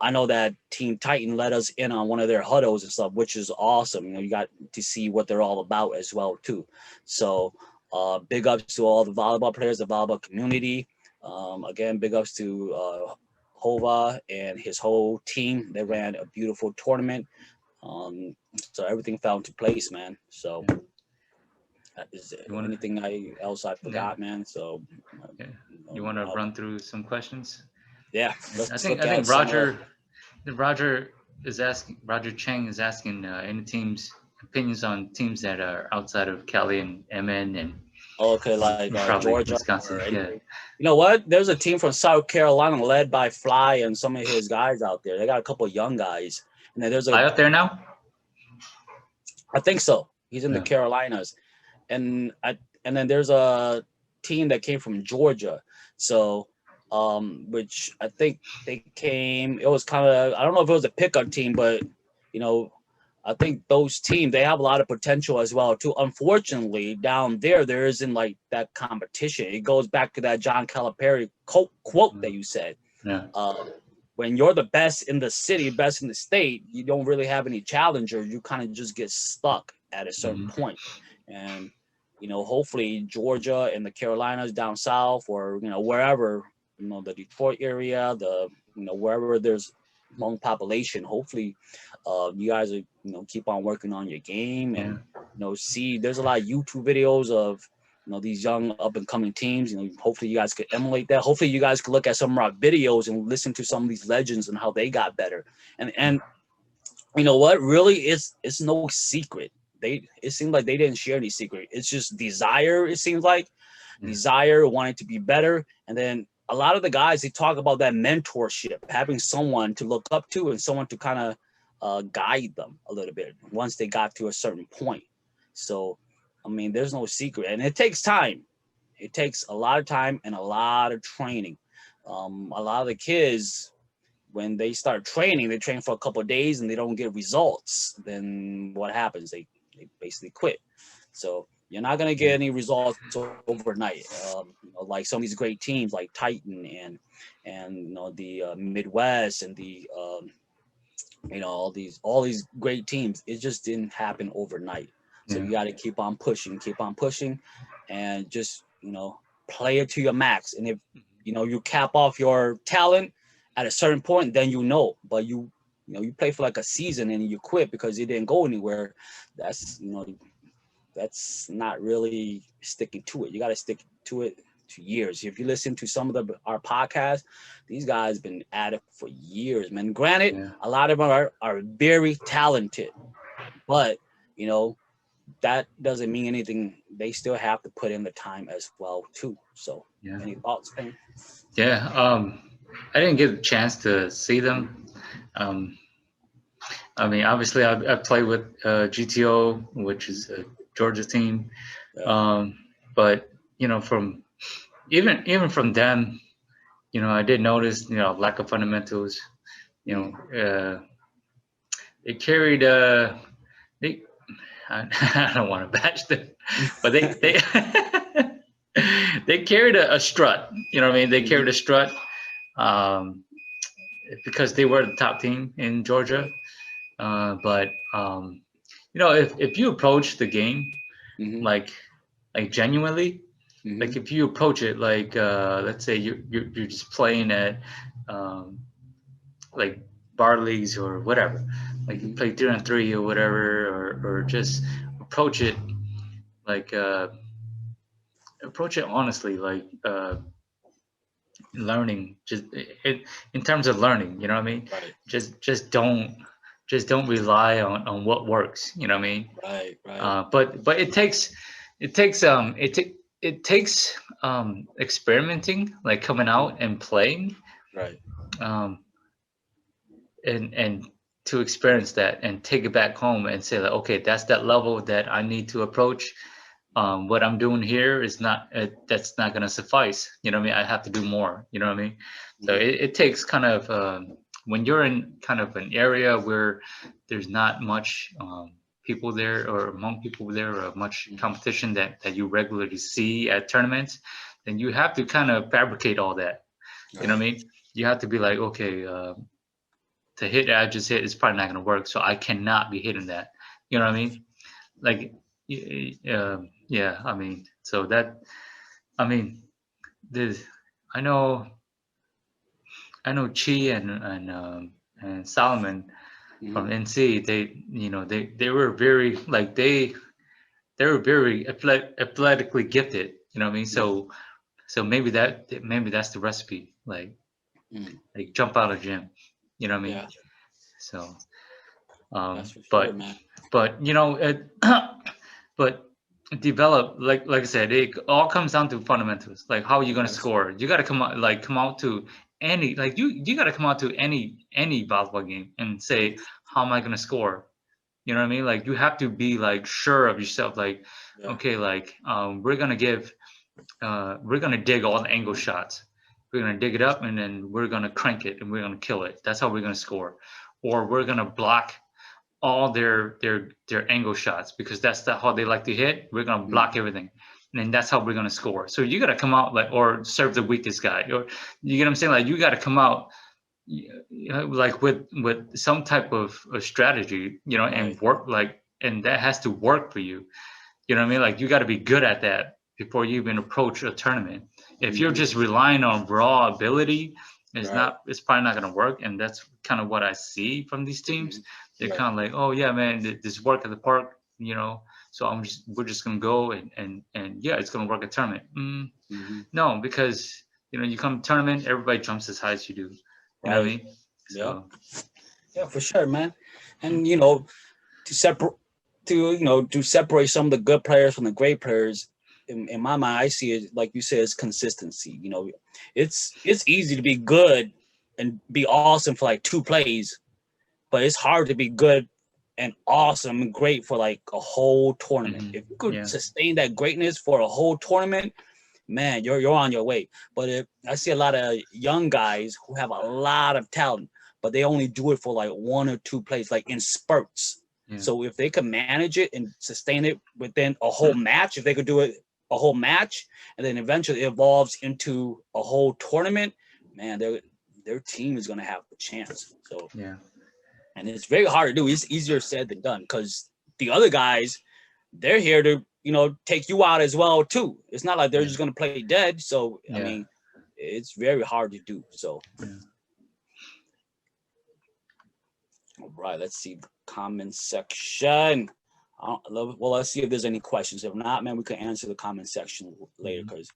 I know that Team Titan let us in on one of their huddles and stuff, which is awesome. You got to see what they're all about as well too. So big ups to all the volleyball players, the volleyball community. Again, big ups to Hova and his whole team. They ran a beautiful tournament. So everything fell into place, man. So is there anything else I forgot, man? So Yeah. You want to run through some questions? Yeah, I think Roger Chang is asking any teams opinions on teams that are outside of Cali and MN and okay, like probably Georgia Wisconsin. or Yeah. anything. You know what? There's a team from South Carolina led by Fly and some of his guys out there. They got a couple of young guys, and then there's Fly out there now? I think so. He's in the Yeah. Carolinas, and and then there's a team that came from Georgia. So, which I think they came. It was kind of, I don't know if it was a pickup team, but you know, I think those teams, they have a lot of potential as well too. Unfortunately, down there isn't like that competition. It goes back to that John Calipari quote that you said. Yeah. When you're the best in the city, best in the state, you don't really have any challenger. You kind of just get stuck at a certain point. And hopefully Georgia and the Carolinas down south, or wherever, the Detroit area, wherever there's Hmong population, hopefully you guys are keep on working on your game, and see, there's a lot of YouTube videos of these young up and coming teams. Hopefully you guys could emulate that. Hopefully you guys could look at some of our videos and listen to some of these legends and how they got better. And you know what, really, it's no secret. It seems like they didn't share any secret. It's just desire. It seems like desire, wanting to be better. And then a lot of the guys, they talk about that mentorship, having someone to look up to and someone to kind of guide them a little bit once they got to a certain point. So, I mean, there's no secret, and it takes time. It takes a lot of time and a lot of training. A lot of the kids, when they start training, they train for a couple of days and they don't get results. Then what happens? They basically quit. So you're not going to get any results overnight. Like some of these great teams like Titan and the Midwest and the all these great teams, it just didn't happen overnight. So you got to keep on pushing, and just play it to your max. And if you cap off your talent at a certain point, then but you play for like a season and you quit because it didn't go anywhere. That's not really sticking to it. You got to stick to it to years. If you listen to some of our podcasts, these guys been at it for years, man. Granted, a lot of them are very talented, but that doesn't mean anything. They still have to put in the time as well too. So any thoughts, Payne? I didn't get a chance to see them. I mean, obviously I played with GTO, which is a Georgia team. But from even from them, I did notice lack of fundamentals. They carried they I don't want to bash them, but they they carried a strut. You know what I mean? They carried a strut because they were the top team in Georgia. But if you approach the game like genuinely, like if you approach it like let's say you're just playing at like bar leagues or whatever, like you play 3-on-3 or whatever, or just approach it like honestly, like learning, just in terms of learning, you know what I mean? Right. Just don't rely on what works, you know what I mean? Right. But it takes experimenting, like coming out and playing, Right. And to experience that and take it back home and say like, okay, that's that level that I need to approach. What I'm doing here is not that's not going to suffice, you know what I mean? I have to do more, you know what I mean? So it takes kind of when you're in kind of an area where there's not much people there, or among people there, or much competition that you regularly see at tournaments, then you have to kind of fabricate all that, you know what I mean? You have to be like, okay, the hit that I just hit is probably not going to work, so I cannot be hitting that, you know what I mean? Like I mean, so that, I mean, I know Chi and Solomon from NC. They were very like they were very athletically gifted. You know what I mean? So maybe that's the recipe. Like jump out of gym. You know what I mean? Yeah. So, That's for sure, man. but but develop, like I said, it all comes down to fundamentals. Like, how are you going to score? You got to come out to any, like you got to come out to any volleyball game and say, how am I going to score? You know what I mean? Like you have to be like sure of yourself. Like, Yeah. okay, like we're gonna dig all the angle shots. We're gonna dig it up and then we're gonna crank it and we're gonna kill it. That's how we're gonna score. Or we're gonna block all their angle shots because that's how they like to hit. We're gonna block everything, and then that's how we're gonna score. So you gotta come out like or serve the weakest guy, or you get what I'm saying? Like you gotta come out like with some type of strategy, Right. and work like, and that has to work for you. You know what I mean? Like you got to be good at that before you even approach a tournament. If you're just relying on raw ability, Right. it's probably not going to work. And that's kind of what I see from these teams. They're Right. kind of like, oh yeah, man, this work at the park, So we're just gonna go and yeah, it's gonna work at tournament. No, because you come to tournament, everybody jumps as high as you do. You know what I Right. mean? Yeah. So Yeah, for sure, man. And to separate to separate some of the good players from the great players, in my mind, I see it like you said, it's consistency. It's easy to be good and be awesome for like 2 plays, but it's hard to be good and awesome and great for like a whole tournament. If you could yeah, sustain that greatness for a whole tournament, man, you're on your way. But I see a lot of young guys who have a lot of talent, but they only do it for like 1 or 2 plays, like in spurts. yeah. So if they could manage it and sustain it within a whole match, if they could do it a whole match, and then eventually it evolves into a whole tournament, man, their team is gonna have a chance. So, Yeah. and it's very hard to do. It's easier said than done because the other guys, they're here to take you out as well too. It's not like they're just gonna play dead. So I Yeah. mean, it's very hard to do. So Yeah. all right, let's see the comment section. Well, let's see if there's any questions. If not, man, we can answer the comment section later. Because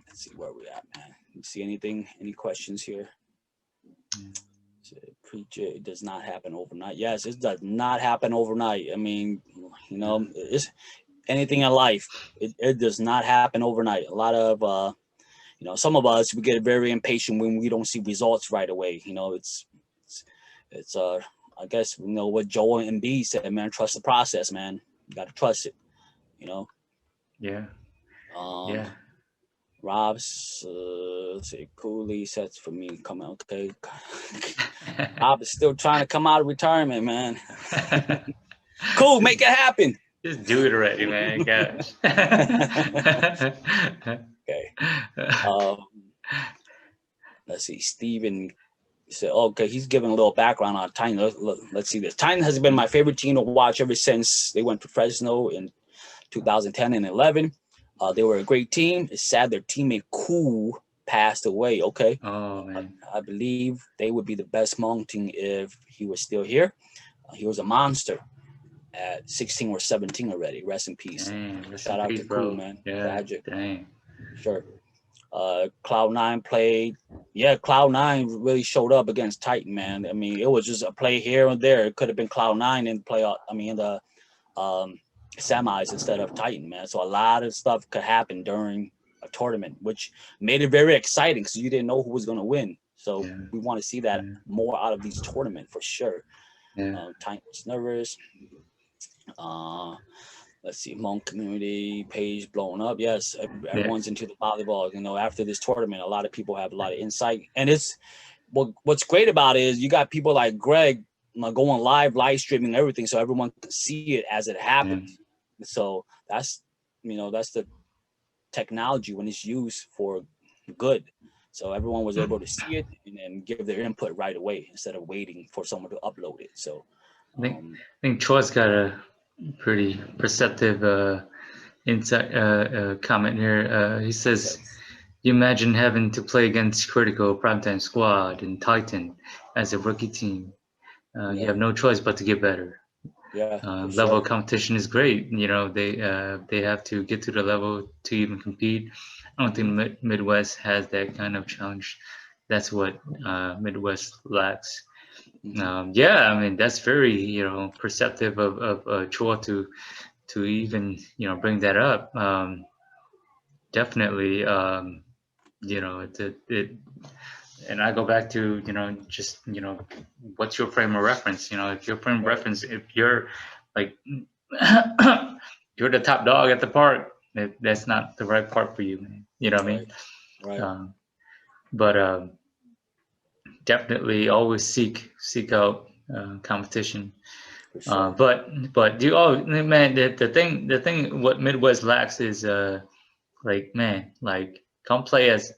let's see where we at, man. You see any questions here? Preacher, it does not happen overnight. Yes, it does not happen overnight. I mean, it's anything in life. It does not happen overnight. A lot of some of us, we get very impatient when we don't see results right away. It's I guess what Joel and B said, man. Trust the process, man. You got to trust it. Yeah. Um, Yeah. Rob's let's see, Cooley sets for me coming. Okay, Rob is still trying to come out of retirement, man. Cool, make it happen. Just do it already, man. Gosh. Okay. Let's see. Steven said, okay, he's giving a little background on Titan. Let's see this. Titan has been my favorite team to watch ever since they went to Fresno in 2010 and 11. They were a great team. It's sad their teammate Cool passed away. Okay. Oh man. I believe they would be the best Hmong team if he was still here. He was a monster at 16 or 17 already. Rest in peace. Dang, Shout out to Cool, man. Yeah. Tragic. Dang. Sure. Cloud9 played. Yeah, Cloud9 really showed up against Titan, man. I mean, it was just a play here and there. It could have been Cloud9 in the playoff. I mean, in the semis instead of Titan, man. So a lot of stuff could happen during a tournament, which made it very exciting because you didn't know who was going to win. So we want to see that more out of these tournaments for sure. Yeah. Titan's nervous. Let's see, Hmong community page blowing up. Yes, everyone's into the volleyball. After this tournament, a lot of people have a lot of insight, and it's what's great about it is you got people like Greg going live streaming everything, so everyone can see it as it happens. So that's the technology when it's used for good. So everyone was able to see it and then give their input right away instead of waiting for someone to upload it. So I think Troy's got a pretty perceptive insight comment here. He says, "You imagine having to play against Critical Primetime Squad and Titan as a rookie team. You have no choice but to get better. Yeah, level of competition is great. They have to get to the level to even compete. I don't think Midwest has that kind of challenge. That's what Midwest lacks. Yeah, I mean that's very perceptive of Chua to even bring that up. Definitely, it and I go back to, just, what's your frame of reference? If your frame of reference, if you're like, you're the top dog at the park, that's not the right park for you, man. You know what I mean? Right. But definitely always seek out competition. For sure. But man, the thing what Midwest lacks is like, man, like come play as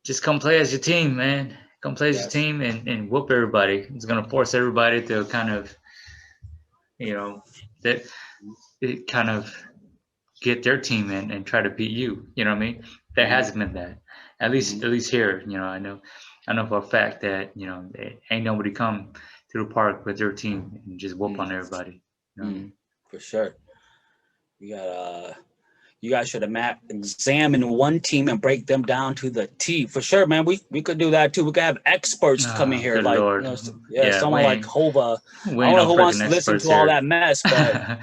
your team, man. Come play as your Yes. team and whoop everybody. It's gonna force everybody to kind of, that it kind of get their team in and try to beat you. You know what I mean? There hasn't been that. At least here, I know for a fact that, ain't nobody come to the park with their team and just whoop on everybody. You know what I mean? For sure. You guys should examine one team and break them down to the T. For sure, man. We could do that too. We could have experts come in Oh, here, good like Lord. Yeah, someone like Hova. I we don't ain't know no who wants freaking to listen experts to all here. that mess, but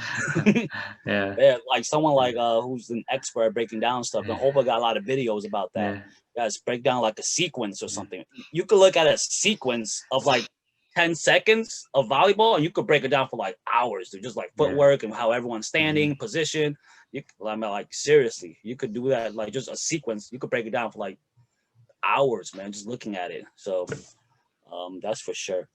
Yeah. yeah, like someone like who's an expert at breaking down stuff. And Hova got a lot of videos about that. Yeah. Guys, break down like a sequence or something. You could look at a sequence of like 10 seconds of volleyball, and you could break it down for like hours. They're just like footwork and how everyone's standing, position. I mean, like seriously, you could do that, like just a sequence. You could break it down for like hours, man, just looking at it. So that's for sure.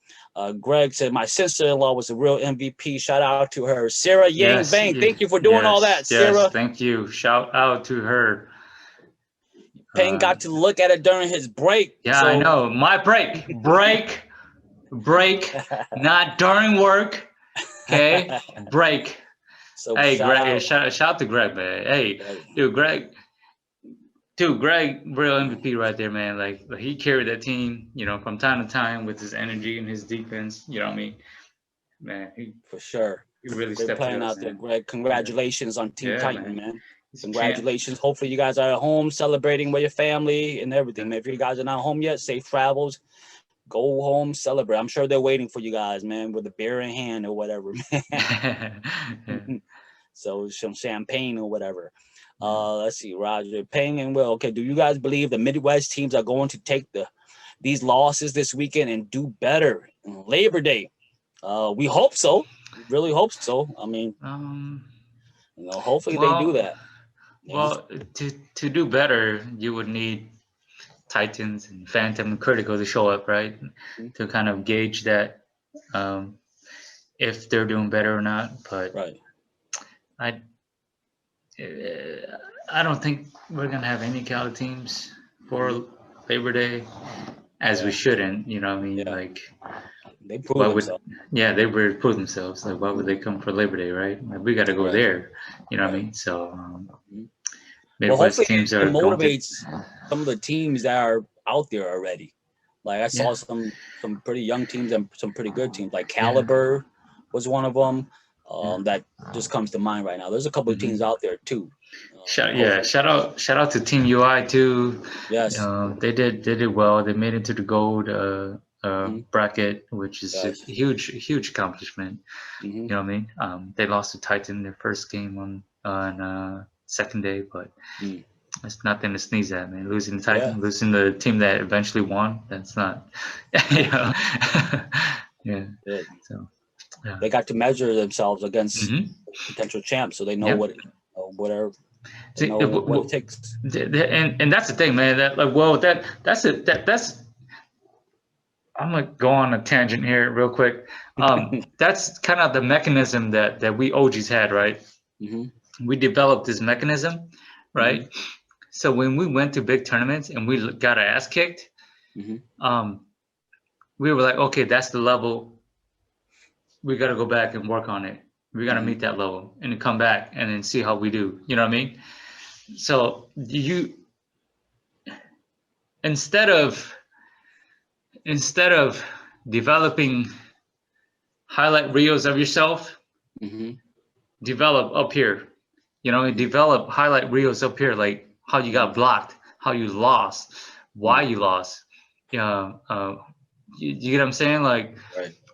Greg said my sister-in-law was a real MVP. Shout out to her. Sarah Yang Yes. Bang, thank you for doing all that, Yes. Sarah. Thank you. Shout out to her. Payne got to look at it during his break. Yeah, I know. My break, not during work. Okay, break. So Hey, shout Greg. out. Shout out to Greg, man. Hey, dude, Greg, real MVP right there, man. Like he carried that team, from time to time with his energy and his defense. You know what I mean? Man, for sure. he really Great stepped it playing up, out there, man. Greg. Congratulations on Team Yeah, Titan, man. man. He's Congratulations. Hopefully you guys are at home celebrating with your family and everything. If you guys are not home yet, safe travels. Go home, celebrate. I'm sure they're waiting for you guys, man, with a beer in hand or whatever, man. Yeah. So some champagne or whatever. Let's see, Roger, Payne and Will. Okay, do you guys believe the Midwest teams are going to take these losses this weekend and do better on Labor Day? We hope so. We really hope so. I mean, hopefully they do that. Well, to do better, you would need Titans and Phantom and Critical to show up, right? To kind of gauge that, if they're doing better or not. But I don't think we're gonna have any Cali teams for Labor Day, as we shouldn't. You know what I mean? Like they prove themselves. They would prove themselves. Like why would they come for Labor Day, right? Like, we got to go there. You know what I mean? So Midwest teams are it motivates some of the teams that are out there already. Like I saw some pretty young teams and some pretty good teams. Like Caliber was one of them. That just comes to mind right now. There's a couple of teams out there too. Shout out to Team UI too. Yes, they did well. They made it to the gold bracket, which is a huge accomplishment. You know what I mean? They lost to Titan their first game on second day, but it's nothing to sneeze at, man. Losing to Titan, losing the team that eventually won, that's not. So they got to measure themselves against potential champs, so they know what it takes. And that's the thing, man. That's I'm gonna go on a tangent here real quick. That's kind of the mechanism that we OGs had, right? We developed this mechanism, right? So when we went to big tournaments and we got our ass kicked, we were like, okay, that's the level. We got to go back and work on it. We got to meet that level and then come back and then see how we do. You know what I mean? So instead of developing highlight reels of yourself, develop up here. Develop highlight reels up here, like how you got blocked, how you lost, why you lost. You get what I'm saying? Like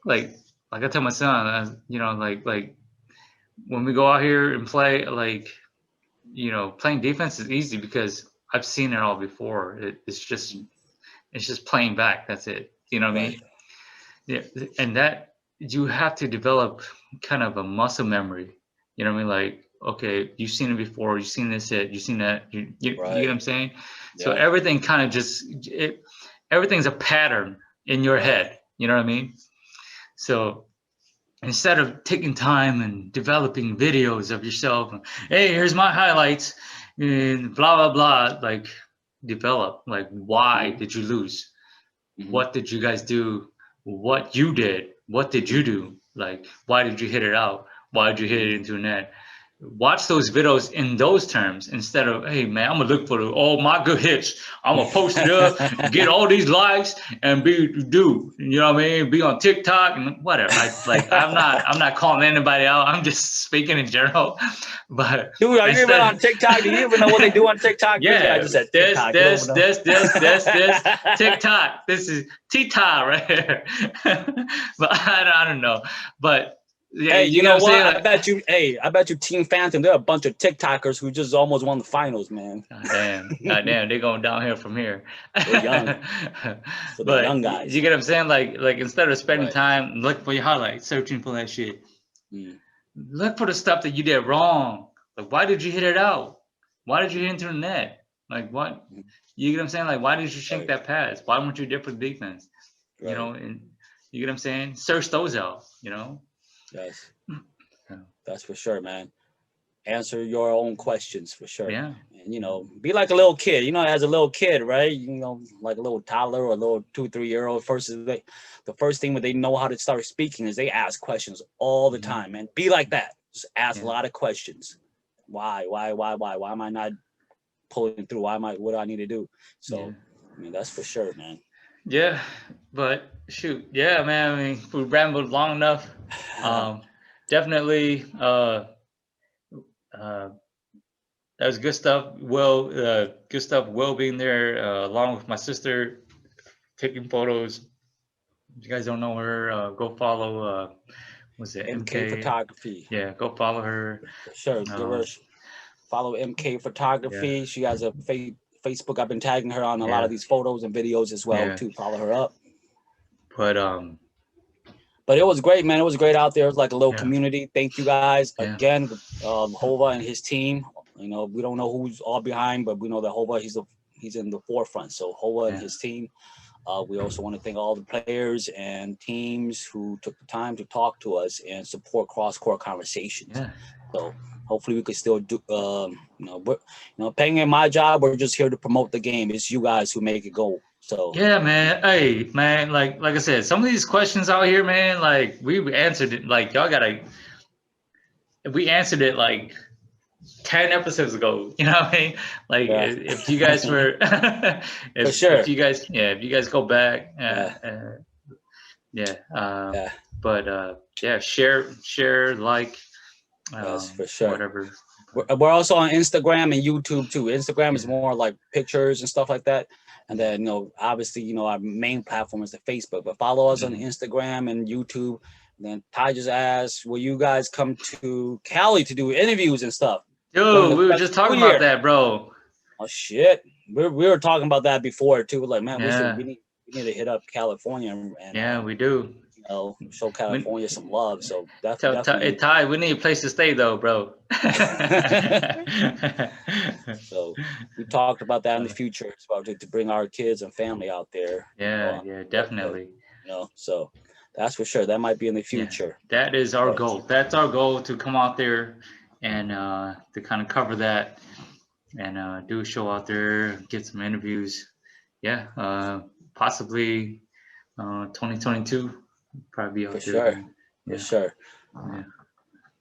I tell my son, like when we go out here and play, like, playing defense is easy because I've seen it all before. It's just It's just playing back. That's it. You know what I mean? Yeah, and that you have to develop kind of a muscle memory. You know what I mean? Like, okay, you've seen it before, you've seen this hit, you've seen that. You get what I'm saying? So Yeah. everything kind of everything's a pattern in your head. You know what I mean? So instead of taking time and developing videos of yourself, hey, here's my highlights, and blah blah blah, like develop like why did you lose? What did you guys do? What you did? What did you do? Like, why did you hit it out? Why did you hit it into a net? Watch those videos in those terms instead of, hey man, I'm gonna look for all my good hits. I'm gonna post it up, get all these likes, and you know what I mean? Be on TikTok and whatever. I'm not calling anybody out. I'm just speaking in general. But dude, are you even on TikTok? Do you even know what they do on TikTok? Yeah, I just said this TikTok. TikTok. This is TikTok right here. But I don't know. But yeah, hey, you know what? Saying? I bet you Team Phantom, they're a bunch of TikTokers who just almost won the finals, man. God damn, they're going downhill from here. They're young. For the young guys. You get what I'm saying? Like instead of spending time looking for your highlights, searching for that shit, look for the stuff that you did wrong. Like, why did you hit it out? Why did you hit into the net? Like, what? You get what I'm saying? Like, why did you shank that pass? Why weren't you different defense? You know, and you get what I'm saying? Search those out, you know? Yes. That's for sure, man. Answer your own questions for sure. Yeah. And, you know, be like a little kid. You know, as a little kid, right? You know, like a little toddler or a little 2-3-year-old. The first thing when they know how to start speaking is they ask questions all the time, man. Be like that. Just ask a lot of questions. Why am I not pulling through? What do I need to do? So, I mean, that's for sure, man. Yeah, but shoot, yeah, man. I mean, we rambled long enough. Definitely, that was good stuff. Good stuff. Will being there, along with my sister, taking photos. If you guys don't know her, go follow. Was it MK Photography? Yeah, go follow her. Sure, give her follow MK Photography. Yeah. She has a Facebook. I've been tagging her on a lot of these photos and videos as well too. Follow her up. But it was great, man. It was great out there. It was like a little community. Thank you guys again, Hova and his team. You know, we don't know who's all behind, but we know that Hova he's in the forefront. So Hova and his team. We also want to thank all the players and teams who took the time to talk to us and support CrossCourt Conversations. So hopefully we could still do, paying in my job. We're just here to promote the game. It's you guys who make it go. So yeah, man. Hey, man. Like I said, some of these questions out here, man. Like we answered it. Like we answered it like 10 episodes ago. You know what I mean? Like if you guys were, if you guys go back, share, like, that's for sure. Whatever. We're also on Instagram and YouTube too. Instagram is more like pictures and stuff like that. And then, you know, obviously, you know, our main platform is the Facebook, but follow us on Instagram and YouTube. And then Ty just asked, will you guys come to Cali to do interviews and stuff? Dude, we were just talking about that, bro. Oh shit. We were talking about that before too. Like, man, we need to hit up California and we do. You know, show California some love. So definitely. Ty, we need a place to stay though, bro. So we talked about that in the future. It's about to bring our kids and family out there. Yeah, definitely. You know, so that's for sure. That might be in the future. Yeah, that is our goal. That's our goal, to come out there and to kind of cover that and do a show out there, get some interviews. Yeah, possibly 2022. Probably out there. For sure.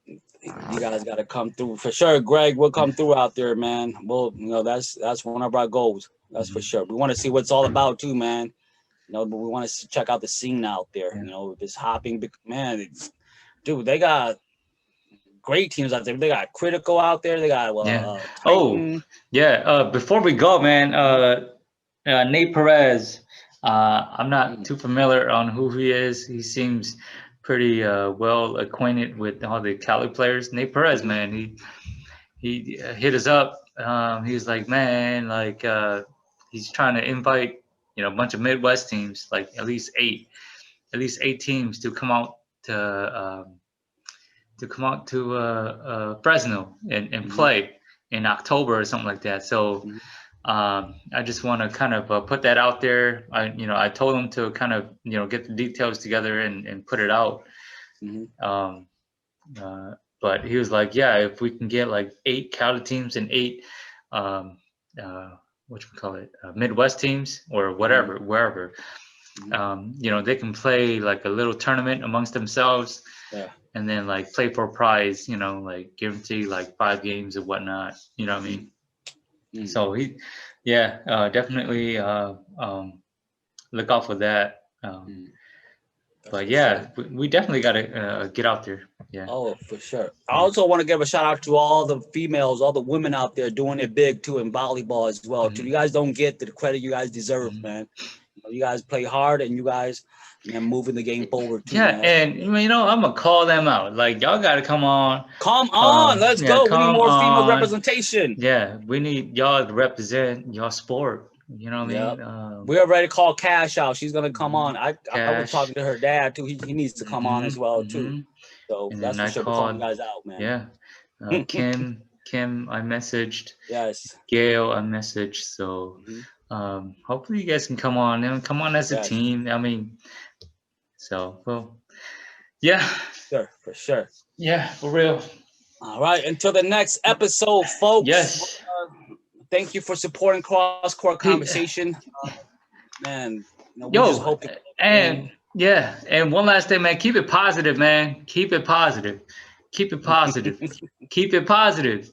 You guys got to come through for sure. Greg, we'll come through out there, man. Well, you know, that's one of our goals. That's for sure. We want to see what it's all about too, man. You know, but we want to check out the scene out there. You know, this hopping, man. Dude, they got great teams out there. They got Critical out there. They got Titan. Before we go, man, Nate Perez. I'm not too familiar on who he is. He seems pretty well acquainted with all the Cali players. Nate Perez, man, he hit us up. He's like, man, like he's trying to invite a bunch of Midwest teams, like at least eight teams to come out to Fresno and play in October or something like that. So I just want to kind of put that out there. I told him to kind of get the details together and put it out. But he was like, yeah, if we can get like 8 Cali teams and 8 Midwest teams or whatever, wherever, they can play like a little tournament amongst themselves. Yeah. And then like play for a prize, like guarantee like 5 games or whatnot. You know what I mean? So definitely look out for that. But yeah, we definitely got to get out there. Yeah. Oh, for sure. I also want to give a shout out to all the females, all the women out there doing it big too in volleyball as well. You guys don't get the credit you guys deserve, man. You guys play hard and you guys moving the game forward too. Yeah, man. and I'm gonna call them out. Like y'all got to come on. Come on, let's go. We need more female representation. Yeah, we need y'all to represent your sport. You know what I mean? We already called Cash out. She's gonna come on. I was talking to her dad too. He needs to come on as well too. So and that's for sure. We're calling you guys out, man. Yeah. Kim, I messaged. Yes. Gail, I messaged. So hopefully you guys can come on and come on as a team. I mean, so well, yeah. Sure, for sure. Yeah, for real. All right, until the next episode, folks. Yes. Thank you for supporting CrossCourt Conversation. Man, we just hope and one last thing, man. Keep it positive, man. Keep it positive. Keep it positive. Keep it positive.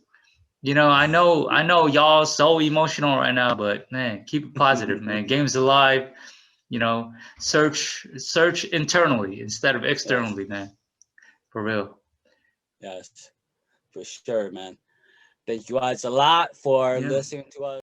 I know y'all so emotional right now, but man, keep it positive, man. Game's alive. Search internally instead of externally, man. For real. Yes, for sure, man. Thank you guys a lot for listening to us.